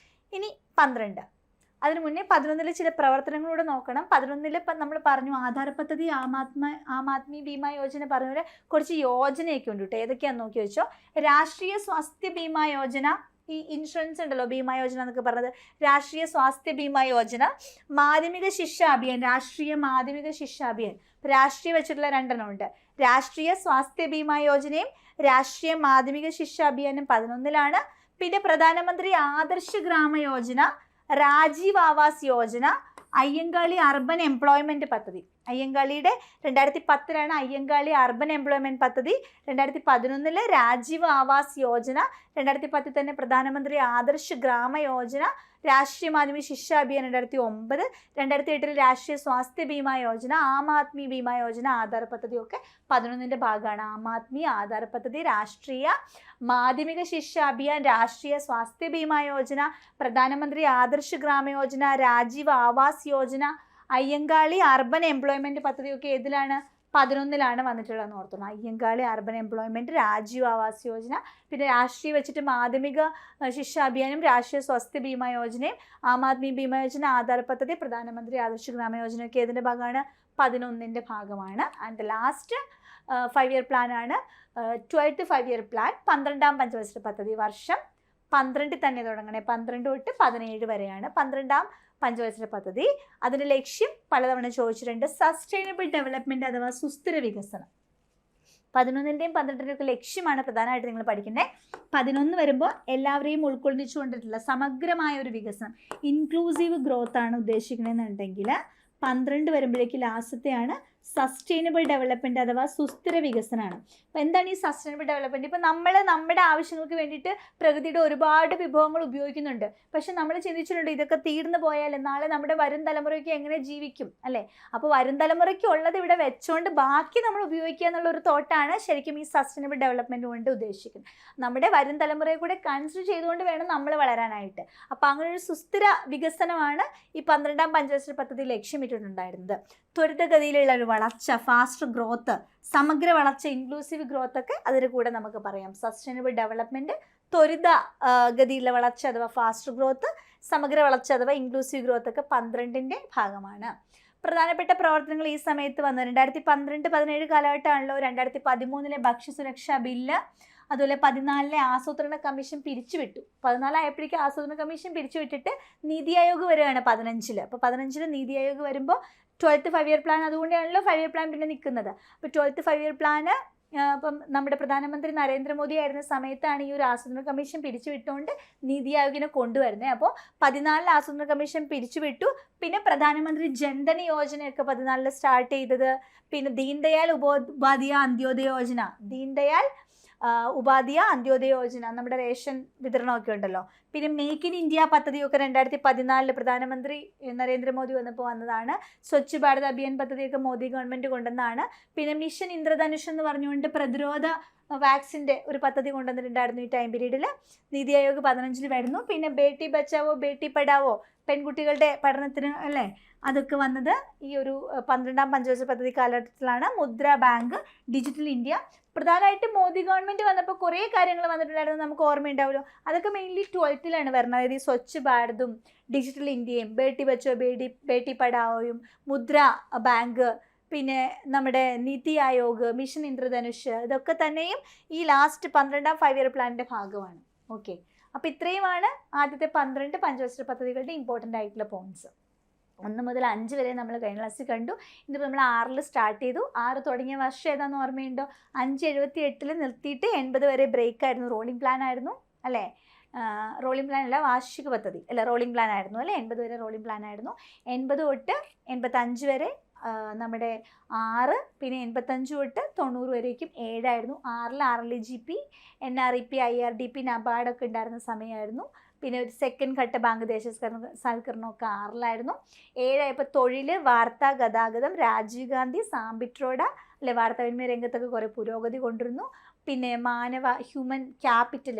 ഇനി 12. അതിന് മുന്നേ 11 ചില പ്രവർത്തനങ്ങളൂടെ നോക്കണം. 11 നമ്മൾ പറഞ്ഞു ആധാർ പദ്ധതി, ആം ആദ്മി ബീമ യോജന പറഞ്ഞ കുറച്ച് യോജനയൊക്കെ ഉണ്ട് കേട്ടോ. ഏതൊക്കെയാണെന്ന് നോക്കി വെച്ചോ. രാഷ്ട്രീയ സ്വാസ്ഥ്യ ബീമ യോജന, ഈ ഇൻഷുറൻസ് ഉണ്ടല്ലോ, ഭീമ യോജന എന്നൊക്കെ പറഞ്ഞത്. രാഷ്ട്രീയ സ്വാസ്ഥ്യ ബീമ യോജന, മാധ്യമിക ശിക്ഷാ അഭിയാൻ, രാഷ്ട്രീയ മാധ്യമിക ശിക്ഷാ അഭിയാൻ. രാഷ്ട്രീയ വെച്ചിട്ടുള്ള 2 ഉണ്ട്. രാഷ്ട്രീയ സ്വാസ്ഥ്യ ബീമ യോജനയും രാഷ്ട്രീയ മാധ്യമിക ശിക്ഷാ അഭിയാനും 11ലാണ്. പിന്നെ പ്രധാനമന്ത്രി ആദർശ് ഗ്രാമ യോജന, രാജീവ് ആവാസ് യോജന, അയ്യങ്കാളി അർബൻ എംപ്ലോയ്മെൻറ്റ് പദ്ധതി. അയ്യങ്കാളിയുടെ 2010 അയ്യങ്കാളി അർബൻ എംപ്ലോയ്മെൻറ്റ് പദ്ധതി. 2011 രാജീവ് ആവാസ് യോജന. 2010 തന്നെ പ്രധാനമന്ത്രി ആദർശ് ഗ്രാമ യോജന. രാഷ്ട്രീയ മാധ്യമി ശിക്ഷാ അഭിയാൻ 2009. 2008 രാഷ്ട്രീയ സ്വാസ്ഥ്യ ബീമ യോജന, ആം ആദ്മി ബീമ യോജന, ആധാർ പദ്ധതി ഒക്കെ 11ന്റെ ഭാഗമാണ്. ആം ആദ്മി, ആധാർ പദ്ധതി, രാഷ്ട്രീയ മാധ്യമിക ശിക്ഷാ അഭിയാൻ, രാഷ്ട്രീയ സ്വാസ്ഥ്യ ബീമ യോജന, പ്രധാനമന്ത്രി ആദർശ് ഗ്രാമ യോജന, രാജീവ് ആവാസ് യോജന, അയ്യങ്കാളി അർബൻ എംപ്ലോയ്മെൻറ്റ് പദ്ധതിയൊക്കെ ഏതിലാണ്? 11ലാണ് വന്നിട്ടുള്ളതെന്ന് ഓർത്തോണം. അയ്യങ്കാളി അർബൻ എംപ്ലോയ്മെൻറ്റ്, രാജീവ് ആവാസ് യോജന, പിന്നെ രാഷ്ട്രീയ വെച്ചിട്ട് മാധ്യമിക ശിക്ഷാ അഭിയാനും രാഷ്ട്രീയ സ്വാസ്ഥ്യ ബീമ യോജനയും ആം ആദ്മി ബീമ യോജന, ആധാർ പദ്ധതി, പ്രധാനമന്ത്രി ആദർശ് ഗ്രാമ യോജനയൊക്കെ ഏതിൻ്റെ ഭാഗമാണ്? 11ന്റെ ഭാഗമാണ്. ആൻഡ് ലാസ്റ്റ് 5 ഇയർ പ്ലാൻ ആണ്. 12th 5 year plan. 12ാം പഞ്ചവത്സര പദ്ധതി വർഷം 12 തന്നെ തുടങ്ങണേ. 12 തൊട്ട് 17 വരെയാണ് 12ാം പഞ്ചവത്സര പദ്ധതി. അതിൻ്റെ ലക്ഷ്യം പലതവണ ചോദിച്ചിട്ടുണ്ട്. സസ്റ്റൈനബിൾ ഡെവലപ്മെൻറ്റ് അഥവാ സുസ്ഥിര വികസനം. 11ന്റെയും 12ന്റെയും ഒക്കെ ലക്ഷ്യമാണ് പ്രധാനമായിട്ട് നിങ്ങൾ പഠിക്കേണ്ടത്. 11 വരുമ്പോൾ എല്ലാവരെയും ഉൾക്കൊള്ളിച്ചുകൊണ്ടിട്ടുള്ള സമഗ്രമായ ഒരു വികസനം, ഇൻക്ലൂസീവ് ഗ്രോത്ത് ആണ് ഉദ്ദേശിക്കണമെന്നുണ്ടെങ്കിൽ 12 വരുമ്പോഴേക്ക് ലാസ്റ്റത്തെയാണ് സസ്റ്റൈനബിൾ ഡെവലപ്മെൻറ്റ് അഥവാ സുസ്ഥിര വികസനമാണ്. അപ്പോൾ എന്താണ് ഈ സസ്റ്റൈനബിൾ ഡെവലപ്മെൻറ്റ്? ഇപ്പോൾ നമ്മൾ നമ്മുടെ ആവശ്യങ്ങൾക്ക് വേണ്ടിയിട്ട് പ്രകൃതിയുടെ ഒരുപാട് വിഭവങ്ങൾ ഉപയോഗിക്കുന്നുണ്ട്. പക്ഷെ നമ്മൾ ചിന്തിച്ചിട്ടുണ്ട് ഇതൊക്കെ തീർന്നു പോയാൽ നാളെ നമ്മുടെ വരും തലമുറയ്ക്ക് എങ്ങനെ ജീവിക്കും അല്ലേ? അപ്പോൾ വരും തലമുറയ്ക്ക് ഉള്ളത് ഇവിടെ വെച്ചുകൊണ്ട് ബാക്കി നമ്മൾ ഉപയോഗിക്കുക എന്നുള്ളൊരു തോട്ടാണ് ശരിക്കും ഈ സസ്റ്റൈനബിൾ ഡെവലപ്മെൻറ്റ് കൊണ്ട് ഉദ്ദേശിക്കുന്നത്. നമ്മുടെ വരും തലമുറയെ കൂടെ കൺസിഡർ ചെയ്തുകൊണ്ട് വേണം നമ്മൾ വളരാനായിട്ട്. അപ്പോൾ അങ്ങനെ ഒരു സുസ്ഥിര വികസനമാണ് ഈ 12ാം പഞ്ചവത്സര പദ്ധതി ലക്ഷ്യമിട്ടിട്ടുണ്ടായിരുന്നത്. ത്വരിതഗതിയിലുള്ള ഒരു വളർച്ച, ഫാസ്റ്റ് ഗ്രോത്ത്, സമഗ്ര വളർച്ച, ഇൻക്ലൂസീവ് ഗ്രോത്ത് ഒക്കെ അതിന് കൂടെ നമുക്ക് പറയാം. സസ്റ്റൈനബിൾ ഡെവലപ്മെൻറ്റ്, ത്വരിത ഗതിയിലുള്ള വളർച്ച അഥവാ ഫാസ്റ്റ് ഗ്രോത്ത്, സമഗ്ര വളർച്ച അഥവാ ഇൻക്ലൂസീവ് ഗ്രോത്ത് ഒക്കെ 12ന്റെ ഭാഗമാണ്. പ്രധാനപ്പെട്ട പ്രവർത്തനങ്ങൾ ഈ സമയത്ത് വന്നു. 2012-17 കാലഘട്ടമാണല്ലോ. 2013 ഭക്ഷ്യസുരക്ഷാ ബില്ല്, അതുപോലെ 14 ആസൂത്രണ കമ്മീഷൻ പിരിച്ചുവിട്ടു. 14 ആയപ്പോഴേക്കും ആസൂത്രണ കമ്മീഷൻ പിരിച്ചുവിട്ടിട്ട് നീതി ആയോഗ് വരികയാണ് 15. അപ്പോൾ 15 നീതി ആയോഗ് വരുമ്പോൾ 12th 5 ഇയർ പ്ലാൻ, അതുകൊണ്ടാണല്ലോ 5 ഇയർ പ്ലാൻ പിന്നെ നിൽക്കുന്നത്. അപ്പോൾ 12th 5 ഇയർ പ്ലാന് ഇപ്പം നമ്മുടെ പ്രധാനമന്ത്രി നരേന്ദ്രമോദി ആയിരുന്ന സമയത്താണ് ഈ ഒരു ആസൂത്രണ കമ്മീഷൻ പിരിച്ചുവിട്ടുകൊണ്ട് നീതി ആയോഗിനെ കൊണ്ടുവരുന്നത്. അപ്പോൾ 14 ആസൂത്രണ കമ്മീഷൻ പിരിച്ചുവിട്ടു. പിന്നെ പ്രധാനമന്ത്രി ജൻധൻ യോജനയൊക്കെ 14 സ്റ്റാർട്ട് ചെയ്തത്. പിന്നെ ദീൻദയാൽ ഉപാധ്യായ അന്ത്യോദയ യോജന, ദീൻദയാൽ ഉപാധ്യായ അന്ത്യോദയ യോജന, നമ്മുടെ റേഷൻ വിതരണമൊക്കെ ഉണ്ടല്ലോ. പിന്നെ മേക്ക് ഇൻ ഇന്ത്യ പദ്ധതിയൊക്കെ 2014 പ്രധാനമന്ത്രി നരേന്ദ്രമോദി വന്നപ്പോൾ വന്നതാണ്. സ്വച്ഛ് ഭാരത് അഭിയാൻ പദ്ധതിയൊക്കെ മോദി ഗവൺമെൻറ് കൊണ്ടുവന്നതാണ്. പിന്നെ മിഷൻ ഇന്ദ്രധനുഷ് എന്ന് പറഞ്ഞുകൊണ്ട് പ്രതിരോധ വാക്സിൻ്റെ ഒരു പദ്ധതി കൊണ്ടുവന്നിട്ടുണ്ടായിരുന്നു ഈ ടൈം പീരീഡിൽ. നീതി ആയോഗ് 15 വരുന്നു. പിന്നെ ബേട്ടി ബച്ചാവോ ബേട്ടി പഠാവോ, പെൺകുട്ടികളുടെ പഠനത്തിന് അല്ലേ, അതൊക്കെ വന്നത് ഈ ഒരു 12ാം പഞ്ചവത്സര പദ്ധതി കാലഘട്ടത്തിലാണ്. മുദ്ര ബാങ്ക്, ഡിജിറ്റൽ ഇന്ത്യ, പ്രധാനമായിട്ട് മോദി ഗവൺമെൻറ് വന്നപ്പോൾ കുറേ കാര്യങ്ങൾ വന്നിട്ടുണ്ടായിരുന്നു, നമുക്ക് ഓർമ്മയുണ്ടാവുമല്ലോ. അതൊക്കെ മെയിൻലി 12ലാണ് വരുന്നത്. അതായത് ഈ സ്വച്ഛ് ഭാരതും ഡിജിറ്റൽ ഇന്ത്യയും ബേട്ടി ബച്ചോ ബേട്ടി പഠാവോയും മുദ്ര ബാങ്ക്, പിന്നെ നമ്മുടെ നീതി ആയോഗ്, മിഷൻ ഇന്ദ്രധനുഷ്, ഇതൊക്കെ തന്നെയും ഈ ലാസ്റ്റ് 12ാം 5 ഇയർ പ്ലാനിൻ്റെ ഭാഗമാണ്. ഓക്കെ, അപ്പോൾ ഇത്രയുമാണ് ആദ്യത്തെ 12 പഞ്ചവത്സര പദ്ധതികളുടെ ഇമ്പോർട്ടൻ്റ് ആയിട്ടുള്ള പോയിന്റ്സ്. 1 മുതൽ 5 വരെ നമ്മൾ കഴിഞ്ഞ ക്ലാസ്സിൽ കണ്ടു. ഇന്നിപ്പോൾ നമ്മൾ 6 സ്റ്റാർട്ട് ചെയ്തു. 6 തുടങ്ങിയ വർഷം ഏതാണെന്ന് ഓർമ്മയുണ്ടോ? 578 നിർത്തിയിട്ട് 80 വരെ ബ്രേക്ക് ആയിരുന്നു. റോളിംഗ് പ്ലാൻ ആയിരുന്നു അല്ലേ? റോളിംഗ് പ്ലാൻ അല്ല, വാർഷിക പദ്ധതി അല്ല, റോളിംഗ് പ്ലാൻ ആയിരുന്നു അല്ലേ? 80 വരെ റോളിംഗ് പ്ലാൻ ആയിരുന്നു. 80 തൊട്ട് 85 വരെ നമ്മുടെ 6, പിന്നെ 85 തൊട്ട് 90 വരേക്കും 7 ആയിരുന്നു. 6ൽ RLGP, NREP, IRDP, നബാർഡൊക്കെ ഉണ്ടായിരുന്ന സമയമായിരുന്നു. പിന്നെ ഒരു സെക്കൻഡ് ഘട്ട ബാങ്ക് ദേശസാൽക്കരണമൊക്കെ 6ലായിരുന്നു. 7ആയപ്പോൾ തൊഴിൽ, വാർത്ത, ഗതാഗതം, രാജീവ് ഗാന്ധി, സാമ്പിട്രോഡ അല്ലെ, വാർത്താവിനിമയ രംഗത്തൊക്കെ കുറേ പുരോഗതി കൊണ്ടിരുന്നു. പിന്നെ ഹ്യൂമൻ ക്യാപിറ്റൽ,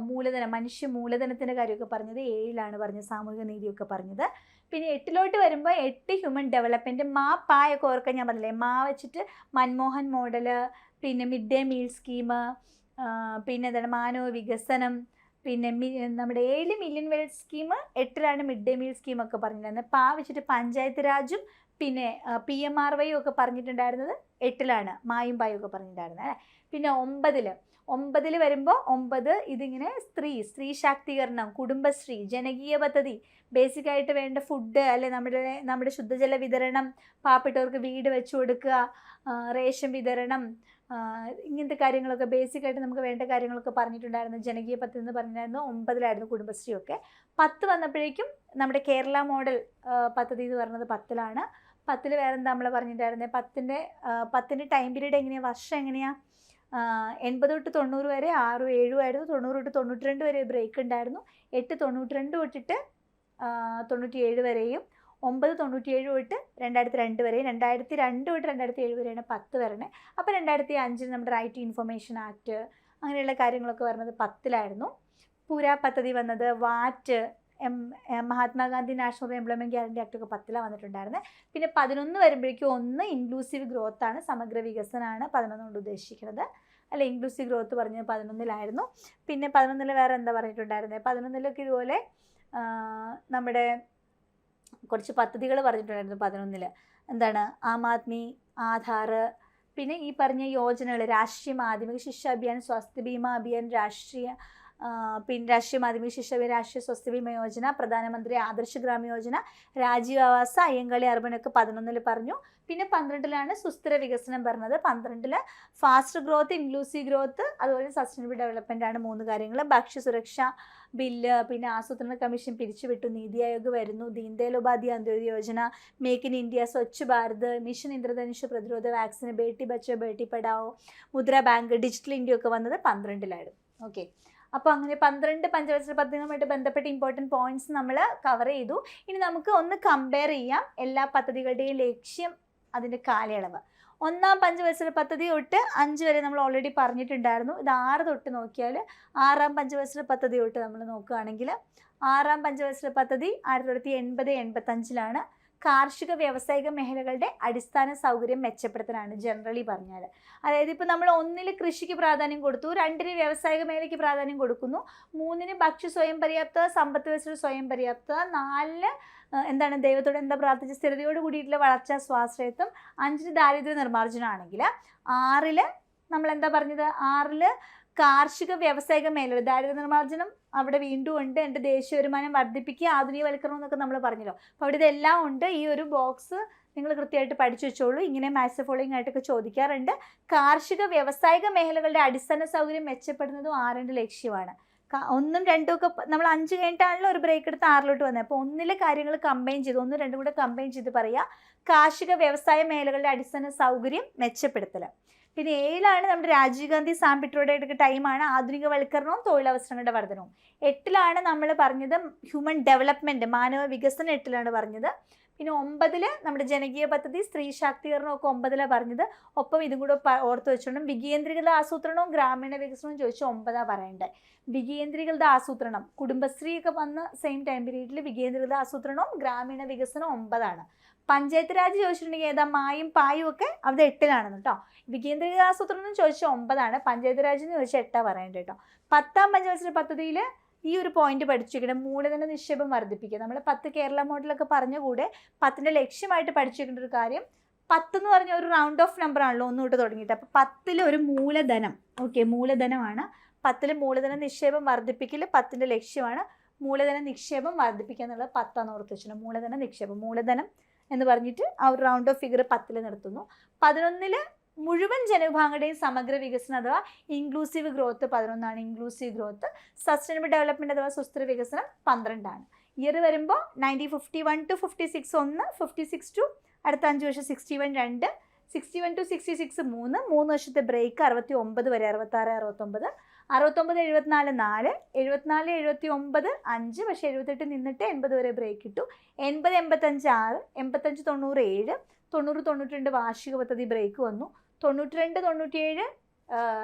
മൂലധനം, മനുഷ്യ മൂലധനത്തിൻ്റെ കാര്യമൊക്കെ പറഞ്ഞത് 7ലാണ് പറഞ്ഞത്. സാമൂഹിക നീതിയൊക്കെ പറഞ്ഞത്. പിന്നെ 8ലോട്ട് വരുമ്പോൾ 8 ഹ്യൂമൻ ഡെവലപ്മെൻറ്റ്, പായൊക്കെ ഓർക്കാൻ ഞാൻ പറഞ്ഞില്ലേ, വെച്ചിട്ട് മൻമോഹൻ മോഡല്, പിന്നെ മിഡ് ഡേ മീൽ സ്കീം, പിന്നെ മാനവ വികസനം, പിന്നെ നമ്മുടെ 7 മില്യൺ വെൽത്ത് സ്കീം 8ലാണ് മിഡ് ഡേ മീൽ സ്കീമൊക്കെ പറഞ്ഞിട്ടുണ്ടായിരുന്നത്. വെച്ചിട്ട് പഞ്ചായത്ത് രാജും പിന്നെ PMRY ഒക്കെ പറഞ്ഞിട്ടുണ്ടായിരുന്നത് 8ലാണ്. മായും പായും ഒക്കെ പറഞ്ഞിട്ടുണ്ടായിരുന്നത് അല്ലേ. പിന്നെ 9 വരുമ്പോൾ 9 ഇതിങ്ങനെ സ്ത്രീ ശാക്തീകരണം, കുടുംബശ്രീ, ജനകീയ പദ്ധതി, ബേസിക്കായിട്ട് വേണ്ട ഫുഡ് അല്ലെ, നമ്മുടെ ശുദ്ധജല വിതരണം, പാവപ്പെട്ടവർക്ക് വീട് വെച്ചു കൊടുക്കുക, റേഷൻ വിതരണം, ഇങ്ങനത്തെ കാര്യങ്ങളൊക്കെ ബേസിക്കായിട്ട് നമുക്ക് വേണ്ട കാര്യങ്ങളൊക്കെ പറഞ്ഞിട്ടുണ്ടായിരുന്നു. ജനകീയ പദ്ധതി എന്ന് പറഞ്ഞിട്ടുണ്ടായിരുന്നു. 9ലായിരുന്നു കുടുംബശ്രീയൊക്കെ. 10 വന്നപ്പോഴേക്കും നമ്മുടെ കേരള മോഡൽ പദ്ധതി എന്ന് പറഞ്ഞത് 10ലാണ്. 10ൽ വേറെന്താ നമ്മൾ പറഞ്ഞിട്ടുണ്ടായിരുന്നത്? 10ൻ്റെ ടൈം പീരീഡ് എങ്ങനെയാണ്, വർഷം എങ്ങനെയാണ്? 80 തൊട്ട് 90 വരെ 6, 7 ആയിരുന്നു. 90 തൊട്ട് 92 വരെ ബ്രേക്ക് ഉണ്ടായിരുന്നു. 8 92 തൊട്ടിട്ട് 97 വരെയും, 9 97 തൊട്ട് 2002 വരെയും, 2002 തൊട്ട് 2007 വരെയാണ് 10 വരണേ. അപ്പോൾ 2005 നമ്മുടെ റൈറ്റ് ടു ഇൻഫർമേഷൻ ആക്ട്, അങ്ങനെയുള്ള കാര്യങ്ങളൊക്കെ വരുന്നത് 10ലായിരുന്നു. പുരാ പദ്ധതി വന്നത്, VAT, Mahatma Gandhi national employment guarantee act ഒക്കെ 10ലാണ് വന്നിട്ടുണ്ടായിരുന്നത്. പിന്നെ 11 വരുമ്പോഴേക്കും 1 ഇൻക്ലൂസീവ് ഗ്രോത്ത് ആണ്, സമഗ്ര വികസനമാണ് 11 കൊണ്ട് ഉദ്ദേശിക്കുന്നത് അല്ല. ഇൻക്ലൂസീവ് ഗ്രോത്ത് പറഞ്ഞത് 11ലായിരുന്നു. പിന്നെ 11ൽ വേറെ എന്താ പറഞ്ഞിട്ടുണ്ടായിരുന്നത്? 11ലൊക്കെ ഇതുപോലെ നമ്മുടെ കുറച്ച് പദ്ധതികൾ പറഞ്ഞിട്ടുണ്ടായിരുന്നു. 11ൽ എന്താണ്? ആം ആദ്മി, ആധാർ, പിന്നെ ഈ പറഞ്ഞ യോജനകൾ, രാഷ്ട്രീയ മാധ്യമിക ശിക്ഷ അഭിയാൻ, സ്വാസ്ഥ്യ ബീമ അഭിയാൻ, രാഷ്ട്രീയ പിന്നെ രാഷ്ട്രീയ മാധ്യമ ശിക്ഷ രാഷ്ട്രീയ സ്വസ്ഥ ബീമ യോജന, പ്രധാനമന്ത്രി ആദർശ് ഗ്രാമ യോജന, രാജീവ് ആവാസ, അയ്യങ്കാളി അർബനൊക്കെ 11 പറഞ്ഞു. പിന്നെ 12 സുസ്ഥിര വികസനം പറഞ്ഞത്. 12 ഫാസ്റ്റ് ഗ്രോത്ത്, ഇൻക്ലൂസീവ് ഗ്രോത്ത്, അതുപോലെ സസ്റ്റൈനബിൾ ഡെവലപ്മെൻ്റ് ആണ് 3 കാര്യങ്ങൾ. ഭക്ഷ്യസുരക്ഷ ബില്ല്, പിന്നെ ആസൂത്രണ കമ്മീഷൻ പിരിച്ചുവിട്ടു, നീതി ആയോഗ് വരുന്നു, Deendayal Upadhyaya Antyodaya Yojana, make in India, Swachh Bharat mission, Indradhanush പ്രതിരോധ vaccine, Beti Bachao Beti Padhao, Mudra bank, digital India ഒക്കെ വന്നത് 12 ഓക്കെ. അപ്പോൾ അങ്ങനെ 12 പഞ്ചവത്സര പദ്ധതികളുമായിട്ട് ബന്ധപ്പെട്ട ഇമ്പോർട്ടൻറ്റ് പോയിന്റ്സ് നമ്മൾ കവർ ചെയ്തു. ഇനി നമുക്ക് ഒന്ന് കമ്പയർ ചെയ്യാം എല്ലാ പദ്ധതികളുടെയും ലക്ഷ്യം, അതിൻ്റെ കാലയളവ്. 1ാം പഞ്ചവത്സര പദ്ധതി തൊട്ട് 5 വരെ നമ്മൾ ഓൾറെഡി പറഞ്ഞിട്ടുണ്ടായിരുന്നു. ഇത് 6 തൊട്ട് നോക്കിയാൽ 6ാം പഞ്ചവത്സര പദ്ധതി തൊട്ട് നമ്മൾ നോക്കുകയാണെങ്കിൽ 6ാം പഞ്ചവത്സര പദ്ധതി 1980-85 കാർഷിക വ്യാവസായിക മേഖലകളുടെ അടിസ്ഥാന സൗകര്യം മെച്ചപ്പെടുത്താനാണ് ജനറലി പറഞ്ഞാൽ. അതായത് ഇപ്പോൾ നമ്മൾ 1 കൃഷിക്ക് പ്രാധാന്യം കൊടുത്തു, 2 വ്യാവസായിക മേഖലയ്ക്ക് പ്രാധാന്യം കൊടുക്കുന്നു, 3 ഭക്ഷ്യ സ്വയം പര്യാപ്തത, സമ്പദ് വ്യവസ്ഥ സ്വയം പര്യാപ്തത, 4 എന്താണ് ദൈവത്തോട് എന്താ പ്രാർത്ഥിച്ച സ്ഥിരതയോട് കൂടിയിട്ടുള്ള വളർച്ചാ സ്വാശ്രയത്വം, 5 ദാരിദ്ര്യ നിർമ്മാർജ്ജനമാണെങ്കിൽ 6 നമ്മൾ എന്താ പറഞ്ഞത്, 6 കാർഷിക വ്യാവസായിക മേഖല ദാരിദ്ര്യ നിർമ്മാർജ്ജനം അവിടെ വീണ്ടും ഉണ്ട്, എൻ്റെ ദേശീയ വരുമാനം വർദ്ധിപ്പിക്കുക, ആധുനികവൽക്കരണം എന്നൊക്കെ നമ്മൾ പറഞ്ഞല്ലോ. അപ്പോൾ അവിടെ ഇതെല്ലാം ഉണ്ട്. ഈ ഒരു ബോക്സ് നിങ്ങൾ കൃത്യമായിട്ട് പഠിച്ചു വെച്ചോളൂ. ഇങ്ങനെ മാത്സ് ഫോളോയിങ് ആയിട്ടൊക്കെ ചോദിക്കാറുണ്ട്. കാർഷിക വ്യാവസായിക മേഖലകളുടെ അടിസ്ഥാന സൗകര്യം മെച്ചപ്പെടുന്നതും 6ന്റെ ലക്ഷ്യമാണ്. 1ഉം 2ഉം ഒക്കെ നമ്മൾ 5 കഴിഞ്ഞിട്ടാണല്ലോ ഒരു ബ്രേക്ക് എടുത്ത് 6ലോട്ട് വന്നത്. അപ്പോൾ 1ലെ കാര്യങ്ങൾ കമ്പൈൻ ചെയ്ത് 1ഉം 2ഉം കൂടെ കമ്പൈൻ ചെയ്ത് പറയുക, കാർഷിക വ്യവസായ മേഖലകളുടെ അടിസ്ഥാന സൗകര്യം മെച്ചപ്പെടുത്തൽ. പിന്നെ 7ലാണ് നമ്മുടെ രാജീവ് ഗാന്ധി സാം പിട്രോഡയുടെ ടൈമാണ് ആധുനികവൽക്കരണവും തൊഴിലവസരങ്ങളുടെ വർധനവും. 8ലാണ് നമ്മൾ പറഞ്ഞത് ഹ്യൂമൻ ഡെവലപ്മെൻറ്റ്, മാനവ വികസനം 8ലാണ് പറഞ്ഞത്. പിന്നെ 9 നമ്മുടെ ജനകീയ പദ്ധതി, സ്ത്രീ ശാക്തീകരണം ഒക്കെ 9ലാണ് പറഞ്ഞത്. ഒപ്പം ഇതും കൂടെ ഓർത്ത് വെച്ചോണം, വികേന്ദ്രീകൃത ആസൂത്രണവും ഗ്രാമീണ വികസനവും ചോദിച്ചു 9 പറയേണ്ടത്. വികേന്ദ്രീകൃത ആസൂത്രണം, കുടുംബശ്രീ ഒക്കെ വന്ന സെയിം ടൈം പീരീഡിൽ വികേന്ദ്രീകൃത ആസൂത്രണവും ഗ്രാമീണ വികസനവും 9. പഞ്ചായത്ത് രാജ് ചോദിച്ചിട്ടുണ്ടെങ്കിൽ ഏതാ, മായും പായും ഒക്കെ അവിടെ 8ലാണെന്ന് കേട്ടോ. വികേന്ദ്രീകൃത ആസൂത്രണം ചോദിച്ചാൽ 9, പഞ്ചായത്ത് രാജ് എന്ന് ചോദിച്ചാൽ 8 പറയേണ്ടത് കേട്ടോ. 10ാം പഞ്ചവത്സര പദ്ധതിയിൽ ഈ ഒരു പോയിന്റ് പഠിച്ചിരിക്കണം, മൂലധന നിക്ഷേപം വർദ്ധിപ്പിക്കുക. നമ്മൾ 10 കേരള മോഡലൊക്കെ പറഞ്ഞ കൂടെ 10ന്റെ ലക്ഷ്യമായിട്ട് പഠിച്ചിരിക്കേണ്ട ഒരു കാര്യം, 10 എന്ന് പറഞ്ഞ ഒരു റൗണ്ട് ഓഫ് നമ്പർ ആണല്ലോ 1 തൊട്ട് തുടങ്ങിയിട്ട്. അപ്പോൾ 10ൽ ഒരു മൂലധനം, ഓക്കെ, മൂലധനമാണ്. 10ൽ മൂലധന നിക്ഷേപം വർദ്ധിപ്പിക്കൽ 10ന്റെ ലക്ഷ്യമാണ്. മൂലധന നിക്ഷേപം വർദ്ധിപ്പിക്കുക എന്നുള്ളത് 10 ഓർത്ത് വെച്ചിട്ടുണ്ട്. മൂലധന നിക്ഷേപം, മൂലധനം എന്ന് പറഞ്ഞിട്ട് ആ ഒരു റൗണ്ട് ഓഫ് ഫിഗർ 10ൽ നിർത്തുന്നു. 11 മുഴുവൻ ജനവിഭാഗങ്ങളുടെയും സമഗ്ര വികസനം അഥവാ inclusive growth 11, inclusive growth. Sustainable development അഥവാ സുസ്ഥിര വികസനം 12. ഇയർ വരുമ്പോൾ 1951 to 56 1, 56 to അടുത്ത 5 വർഷം 61 2, 61 to 66 3 വർഷത്തെ ബ്രേക്ക്, 69 വരെ 66 69, 69 74 4, 74 79 5, പക്ഷേ 78 നിന്നിട്ട് 80 വരെ ബ്രേക്ക് ഇട്ടു. 80 85 6, 85 90 7, 90 92 വാർഷിക പദ്ധതി ബ്രേക്ക് വന്നു. 92 97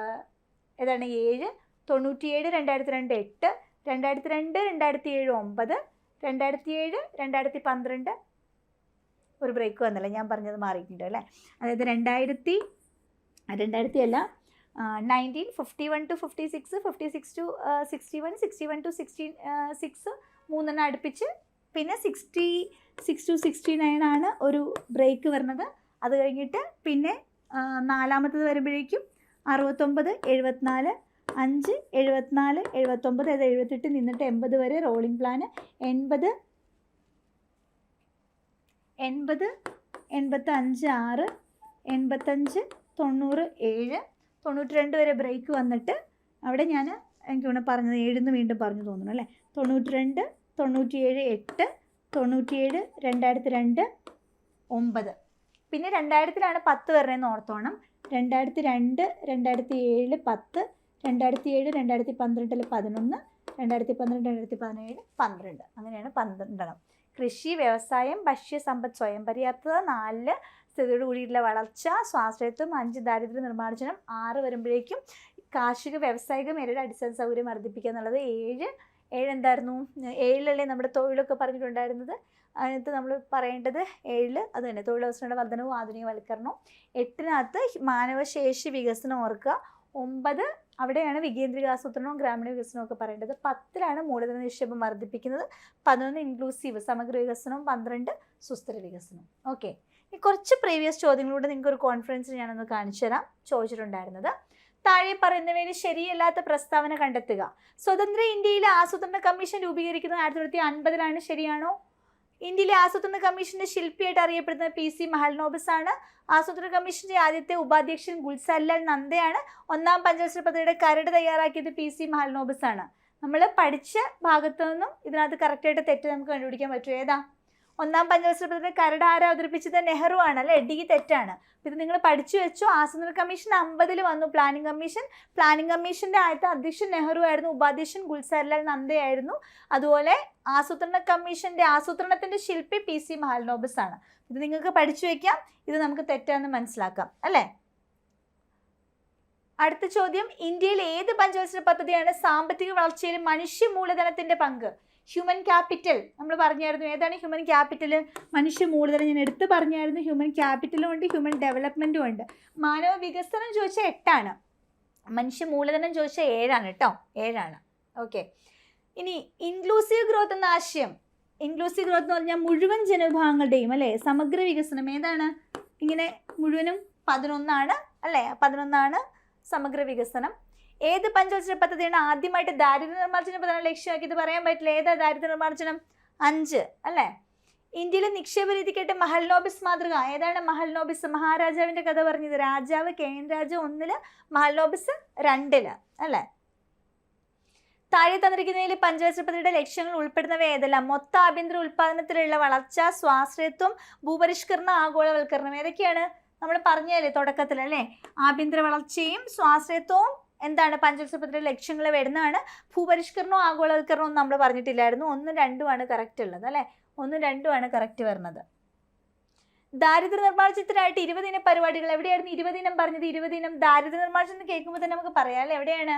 ഏതാണ് 7, 97 2002 8, 2002 2007 9, 2007 2012 ഒരു ബ്രേക്ക് വന്നല്ലേ, ഞാൻ പറഞ്ഞത് മാറിയിട്ടുണ്ട് അല്ലേ. അതായത് 2000 അല്ല 1951 to 56, 56 to 61, 61 to 66 3 അടുപ്പിച്ച്, പിന്നെ 66 to 69 ആണ് ഒരു ബ്രേക്ക് വരുന്നത്. അത് കഴിഞ്ഞിട്ട് പിന്നെ 4ാമത്തത് വരുമ്പോഴേക്കും 69 74 5 74 79, അത് 78 നിന്നിട്ട് 80 വരെ റോളിംഗ് പ്ലാന്. 80 85 6, 85 90 7, 92 വരെ ബ്രേക്ക് വന്നിട്ട് അവിടെ ഞാൻ എനിക്ക് പറഞ്ഞത് 7 വീണ്ടും പറഞ്ഞു തോന്നുന്നു അല്ലേ. 92 97 8, 97 2002 9, പിന്നെ 2000ലാണ് 10 വരണേന്ന് ഓർത്തോണം. 2002 2007 10, 2007 2012 11, 2012 2017 12, അങ്ങനെയാണ് 12. കൃഷി, വ്യവസായം, ഭക്ഷ്യ സമ്പദ് സ്വയം പര്യാപ്തത 4, സ്ഥിതിയോട് കൂടിയിട്ടുള്ള വളർച്ച, സ്വാശ്രയത്വം 5, ദാരിദ്ര്യ നിർമ്മാർജ്ജനം 6 വരുമ്പോഴേക്കും കാർഷിക വ്യാവസായിക മേഖലയുടെ അടിസ്ഥാന സൗകര്യം വർദ്ധിപ്പിക്കുക എന്നുള്ളത്. 7 എന്തായിരുന്നു, 7ലല്ലേ നമ്മുടെ തൊഴിലൊക്കെ പറഞ്ഞിട്ടുണ്ടായിരുന്നത്. അതിനകത്ത് നമ്മൾ പറയേണ്ടത് 7 അത് തന്നെ, തൊഴിലവസരങ്ങളുടെ വർധനവും ആധുനികവൽക്കരണവും. 8 മാനവശേഷി വികസനം ഓർക്കുക. 9 അവിടെയാണ് വികേന്ദ്രീകാസൂത്രണവും ഗ്രാമീണ വികസനവും ഒക്കെ പറയേണ്ടത്. 10ലാണ് മൂലധന നിക്ഷേപം വർദ്ധിപ്പിക്കുന്നത്. 11 ഇൻക്ലൂസീവ് സമഗ്ര വികസനവും. 12 സുസ്ഥിര വികസനം. ഓക്കെ, ഈ കുറച്ച് പ്രീവിയസ് ചോദ്യങ്ങളൂടെ നിങ്ങൾക്ക് ഒരു കോൺഫറൻസിൽ ഞാനൊന്ന് കാണിച്ചു തരാം ചോദിച്ചിട്ടുണ്ടായിരുന്നത്. താഴെ പറയുന്നവയിൽ ശരിയല്ലാത്ത പ്രസ്താവന കണ്ടെത്തുക. സ്വതന്ത്ര ഇന്ത്യയിലെ ആസൂത്രണ കമ്മീഷൻ രൂപീകരിക്കുന്നത് 1950 ശരിയാണോ? ഇന്ത്യയിലെ ആസൂത്രണ കമ്മീഷന്റെ ശില്പിയായിട്ട് അറിയപ്പെടുന്നത് PC മഹൽനോബിസ് ആണ്. ആസൂത്രണ കമ്മീഷന്റെ ആദ്യത്തെ ഉപാധ്യക്ഷൻ ഗുൽസാരിലാൽ നന്ദയാണ്. ഒന്നാം പഞ്ചവത്സര പദ്ധതിയുടെ കരട് തയ്യാറാക്കിയത് PC മഹൽനോബിസ് ആണ്. നമ്മൾ പഠിച്ച ഭാഗത്തു നിന്നും ഇതിനകത്ത് കറക്റ്റായിട്ട് തെറ്റ് നമുക്ക് കണ്ടുപിടിക്കാൻ പറ്റും. ഏതാ? ഒന്നാം പഞ്ചവത്സര പദ്ധതിയുടെ കരട് ആരാ അവതരിപ്പിച്ചത്? നെഹ്റു ആണ് അല്ലേ? D തെറ്റാണ്. ഇത് നിങ്ങൾ പഠിച്ചു വെച്ചു. ആസൂത്രണ കമ്മീഷൻ 50 വന്നു. പ്ലാനിംഗ് കമ്മീഷന്റെ ആദ്യത്തെ അധ്യക്ഷൻ നെഹ്റു ആയിരുന്നു. ഉപാധ്യക്ഷൻ ഗുൽസാരിലാൽ നന്ദയായിരുന്നു. അതുപോലെ ആസൂത്രണത്തിന്റെ ശില്പി PC മഹൽനോബിസ് ആണ്. ഇത് നിങ്ങൾക്ക് പഠിച്ചു വെക്കാം. ഇത് നമുക്ക് തെറ്റാന്ന് മനസ്സിലാക്കാം അല്ലേ? അടുത്ത ചോദ്യം, ഇന്ത്യയിൽ ഏത് പഞ്ചവത്സര പദ്ധതിയാണ് സാമ്പത്തിക വളർച്ചയിൽ മനുഷ്യ മൂലധനത്തിന്റെ പങ്ക്? ഹ്യൂമൻ ക്യാപിറ്റൽ നമ്മൾ പറഞ്ഞായിരുന്നു. ഏതാണ് ഹ്യൂമൻ ക്യാപിറ്റൽ? മനുഷ്യ മൂലധനം ഞാൻ എടുത്ത് പറഞ്ഞായിരുന്നു. ഹ്യൂമൻ ക്യാപിറ്റലും ഉണ്ട്, ഹ്യൂമൻ ഡെവലപ്മെന്റും ഉണ്ട്. മാനവ വികസനം ചോദിച്ചാൽ 8ആണ്, മനുഷ്യ മൂലധനം ചോദിച്ചാൽ 7ആണ് കേട്ടോ, 7ആണ്. ഓക്കെ. ഇനി ഇൻക്ലൂസീവ് ഗ്രോത്ത് എന്ന ആശയം, ഇൻക്ലൂസീവ് ഗ്രോത്ത് എന്ന് പറഞ്ഞാൽ മുഴുവൻ ജനവിഭാഗങ്ങളുടെയും അല്ലേ സമഗ്ര വികസനം. ഏതാണ്? ഇങ്ങനെ മുഴുവനും 11ആണ് അല്ലേ? 11ആണ് സമഗ്ര വികസനം. ഏത് പഞ്ചവത്സര പദ്ധതിയാണ് ആദ്യമായിട്ട് ദാരിദ്ര്യ നിർമ്മാർജ്ജന പ്രധാന ലക്ഷ്യമാക്കിയത്? പറയാൻ പറ്റില്ല. ഏതാ ദാരിദ്ര്യ നിർമ്മാർജ്ജനം? 5 അല്ലേ? ഇന്ത്യയിലെ നിക്ഷേപ രീതിക്കായിട്ട് മഹൽനോബിസ് മാതൃക. ഏതാണ് മഹൽനോബിസ്? മഹാരാജാവിന്റെ കഥ പറഞ്ഞത്. രാജാവ് KN രാജ 1, മഹൽനോബിസ് 2 അല്ലേ? താഴെ തന്നിരിക്കുന്നതിൽ പഞ്ചവത്സര പദ്ധതിയുടെ ലക്ഷ്യങ്ങൾ ഉൾപ്പെടുന്നവ ഏതെല്ലാം? മൊത്ത ആഭ്യന്തര ഉൽപാദനത്തിലുള്ള വളർച്ച, സ്വാശ്രയത്വം, ഭൂപരിഷ്കരണം, ആഗോളവൽക്കരണം. ഏതൊക്കെയാണ്? നമ്മൾ പറഞ്ഞല്ലേ തുടക്കത്തിൽ അല്ലേ? ആഭ്യന്തര വളർച്ചയും സ്വാശ്രയത്വവും എന്താണ് പഞ്ചവത്സര പദ്ധതിയുടെ ലക്ഷ്യങ്ങൾ വരുന്നതാണ്. ഭൂപരിഷ്കരണവും ആഗോളവൽക്കരണവും നമ്മൾ പറഞ്ഞിട്ടില്ലായിരുന്നു. 1, 2 ആണ് കറക്റ്റ് ഉള്ളത് അല്ലേ? 1, 2 ആണ് കറക്റ്റ് വരുന്നത്. ദാരിദ്ര്യ നിർമ്മാർജ്ജനത്തിനായിട്ട് 20 ദിന പരിപാടികൾ. എവിടെയായിരുന്നു 20 ദിനം പറഞ്ഞത്? 20 ദിനം ദാരിദ്ര്യ നിർമ്മാർജ്ജനം കേൾക്കുമ്പോൾ തന്നെ നമുക്ക് പറയാം അല്ലേ? എവിടെയാണ്?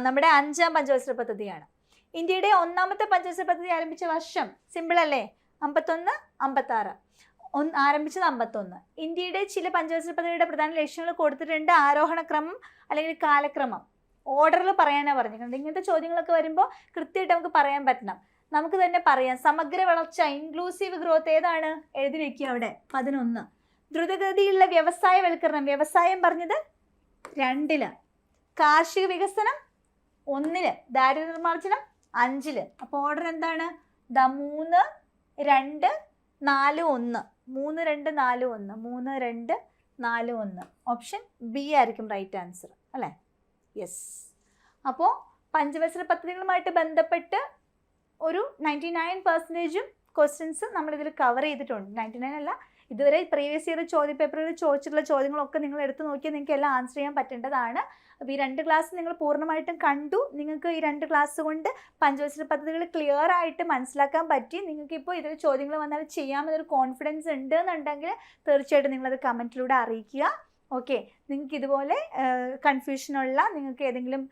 നമ്മുടെ 5ാം പഞ്ചവത്സര പദ്ധതിയാണ്. ഇന്ത്യയുടെ 1ാമത്തെ പഞ്ചവത്സര പദ്ധതി ആരംഭിച്ച വർഷം സിമ്പിൾ അല്ലേ? 51, 56. ആരംഭിച്ചത് 51. ഇന്ത്യയുടെ ചില പഞ്ചവത്സര പദ്ധതിയുടെ പ്രധാന ലക്ഷ്യങ്ങൾ കൊടുത്തിട്ടുണ്ട്. ആരോഹണ ക്രമം അല്ലെങ്കിൽ കാലക്രമം, ഓർഡറിൽ പറയാനാണ് പറഞ്ഞിട്ടുണ്ട്. ഇങ്ങനത്തെ ചോദ്യങ്ങളൊക്കെ വരുമ്പോൾ കൃത്യമായിട്ട് നമുക്ക് പറയാൻ പറ്റണം. നമുക്ക് തന്നെ പറയാം. സമഗ്ര വളർച്ച, ഇൻക്ലൂസീവ് ഗ്രോത്ത് ഏതാണ്? എഴുതി വെക്കുക അവിടെ. 11. ദ്രുതഗതിയിലുള്ള വ്യവസായവൽക്കരണം, വ്യവസായം പറഞ്ഞത് 2. കാർഷിക വികസനം 1. ദാരിദ്ര്യ നിർമ്മാർജ്ജനം 5. അപ്പോൾ ഓർഡർ എന്താണ്? 3, 2, 4, 1. 3, 2, 4, 1. 3, 2, 4, 1. ഓപ്ഷൻ B ആയിരിക്കും റൈറ്റ് ആൻസർ അല്ലേ? യെസ്. അപ്പോൾ പഞ്ചവത്സര പദ്ധതികളുമായിട്ട് ബന്ധപ്പെട്ട് ഒരു 99% ക്വസ്റ്റ്യൻസ് നമ്മളിതിൽ കവർ ചെയ്തിട്ടുണ്ട്. 99 അല്ല, ഇതുവരെ പ്രീവിയസ് ഇയർ ചോദ്യപേപ്പറിൽ ചോദിച്ചിട്ടുള്ള ചോദ്യങ്ങളൊക്കെ നിങ്ങൾ എടുത്ത് നോക്കിയാൽ നിങ്ങൾക്ക് എല്ലാം ആൻസർ ചെയ്യാൻ പറ്റേണ്ടതാണ്. അപ്പോൾ ഈ 2 ക്ലാസ് നിങ്ങൾ പൂർണ്ണമായിട്ടും കണ്ടു. നിങ്ങൾക്ക് ഈ 2 ക്ലാസ് കൊണ്ട് പഞ്ചവത്സര പദ്ധതികൾ ക്ലിയർ ആയിട്ട് മനസ്സിലാക്കാൻ പറ്റി. നിങ്ങൾക്കിപ്പോൾ ഇതിൽ ചോദ്യങ്ങൾ വന്നാൽ ചെയ്യാമെന്നൊരു കോൺഫിഡൻസ് ഉണ്ട് എന്നുണ്ടെങ്കിൽ തീർച്ചയായിട്ടും നിങ്ങളത് കമൻറ്റിലൂടെ അറിയിക്കുക. ഓക്കെ. നിങ്ങൾക്ക് ഇതുപോലെ കൺഫ്യൂഷനുള്ള നിങ്ങൾക്ക് ഏതെങ്കിലും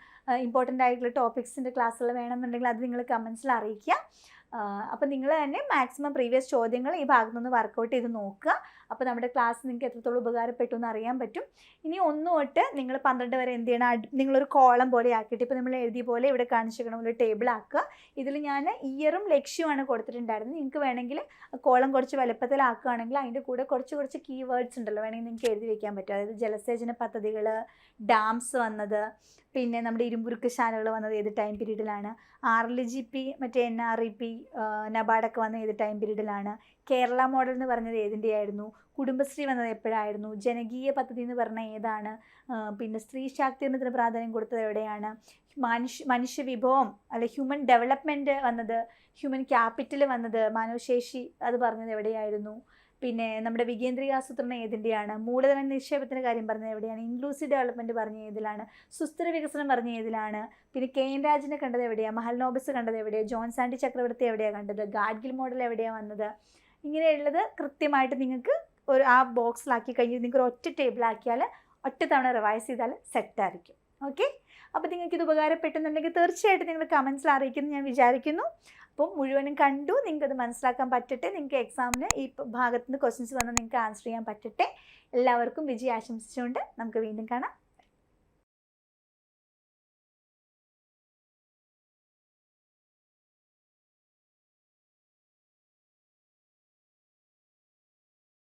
ഇമ്പോർട്ടൻ്റ് ആയിട്ടുള്ള ടോപ്പിക്സിൻ്റെ ക്ലാസ്സുകൾ വേണമെന്നുണ്ടെങ്കിൽ അത് നിങ്ങൾ കമൻസിൽ അറിയിക്കുക. അപ്പോൾ നിങ്ങൾ തന്നെ മാക്സിമം പ്രീവിയസ് ചോദ്യങ്ങൾ ഈ ഭാഗത്തു നിന്ന് വർക്കൗട്ട് ചെയ്ത് നോക്കുക. അപ്പോൾ നമ്മുടെ ക്ലാസ് നിങ്ങൾക്ക് എത്രത്തോളം ഉപകാരപ്പെട്ടു എന്ന് അറിയാൻ പറ്റും. ഇനി 1 തൊട്ട് നിങ്ങൾ 12 വരെ എന്ത് ചെയ്യണം? നിങ്ങളൊരു കോളം പോലെ ആക്കിയിട്ട് ഇപ്പോൾ നമ്മൾ എഴുതിയ പോലെ ഇവിടെ കാണിച്ചിരിക്കണം ഒരു ടേബിൾ ആക്കുക. ഇതിൽ ഞാൻ ഇയറും ലക്ഷ്യമാണ് കൊടുത്തിട്ടുണ്ടായിരുന്നത്. നിങ്ങൾക്ക് വേണമെങ്കിൽ കോളം കുറച്ച് വലുപ്പത്തിലാക്കുകയാണെങ്കിൽ അതിൻ്റെ കൂടെ കുറച്ച് കീവേഡ്സ് ഉണ്ടല്ലോ, വേണമെങ്കിൽ നിങ്ങൾക്ക് എഴുതി വയ്ക്കാൻ പറ്റും. അതായത് ജലസേചന പദ്ധതികൾ, ഡാംസ് വന്നത്, പിന്നെ നമ്മുടെ ഇരുമ്പുരുക്കശാലകൾ വന്നത് ഏത് ടൈം പീരീഡിലാണ്, RLGP മറ്റേ NREP നബാർഡൊക്കെ വന്നത് ഏത് ടൈം പീരീഡിലാണ്, കേരള മോഡൽ എന്ന് പറഞ്ഞത് ഏതിൻ്റെ ആയിരുന്നു, കുടുംബശ്രീ വന്നത് എപ്പോഴായിരുന്നു, ജനകീയ പദ്ധതി എന്ന് പറഞ്ഞാൽ ഏതാണ്, പിന്നെ സ്ത്രീ ശാക്തീകരണത്തിന് പ്രാധാന്യം കൊടുത്തത് എവിടെയാണ്, മനുഷ്യ വിഭവം അല്ലെ ഹ്യൂമൻ ഡെവലപ്മെൻറ്റ് വന്നത്, ഹ്യൂമൻ ക്യാപിറ്റൽ വന്നത്, മാനവശേഷി അത് പറഞ്ഞത് എവിടെയായിരുന്നു, പിന്നെ നമ്മുടെ വികേന്ദ്രീയാസൂത്രണം ഏതിൻ്റെയാണ്, മൂലധന നിക്ഷേപത്തിൻ്റെ കാര്യം പറഞ്ഞത് എവിടെയാണ്, ഇൻക്ലൂസീവ് ഡെവലപ്മെൻറ്റ് പറഞ്ഞ ഏതിലാണ്, സുസ്ഥിര വികസനം പറഞ്ഞ ഏതിലാണ്, പിന്നെ KN രാജിനെ കണ്ടത് എവിടെയാണ്, മഹൽനോബിസ് കണ്ടത് എവിടെയാണ്, ജോൺ സാൻഡി ചക്രവർത്തി എവിടെയാണ് കണ്ടത്, ഗാഡ്ഗിൽ മോഡൽ എവിടെയാണ് വന്നത്, ഇങ്ങനെയുള്ളത് കൃത്യമായിട്ട് നിങ്ങൾക്ക് ആ ബോക്സിലാക്കി കഴിഞ്ഞ് നിങ്ങൾക്ക് ഒറ്റ ടേബിളാക്കിയാൽ ഒറ്റ തവണ റിവൈസ് ചെയ്താൽ സെറ്റായിരിക്കും. ഓക്കെ. അപ്പോൾ നിങ്ങൾക്ക് ഇത് ഉപകാരപ്പെട്ടെന്നുണ്ടെങ്കിൽ തീർച്ചയായിട്ടും നിങ്ങൾ കമൻസിൽ അറിയിക്കുമെന്ന് ഞാൻ വിചാരിക്കുന്നു. അപ്പോൾ മുഴുവനും കണ്ടു, നിങ്ങൾക്കത് മനസ്സിലാക്കാൻ പറ്റട്ടെ, നിങ്ങൾക്ക് എക്സാമിന് ഈ ഭാഗത്തുനിന്ന് ക്വസ്റ്റ്യൻസ് വന്നാൽ നിങ്ങൾക്ക് ആൻസർ ചെയ്യാൻ പറ്റട്ടെ. എല്ലാവർക്കും വിജയം ആശംസിച്ചുകൊണ്ട് നമുക്ക് വീണ്ടും കാണാം.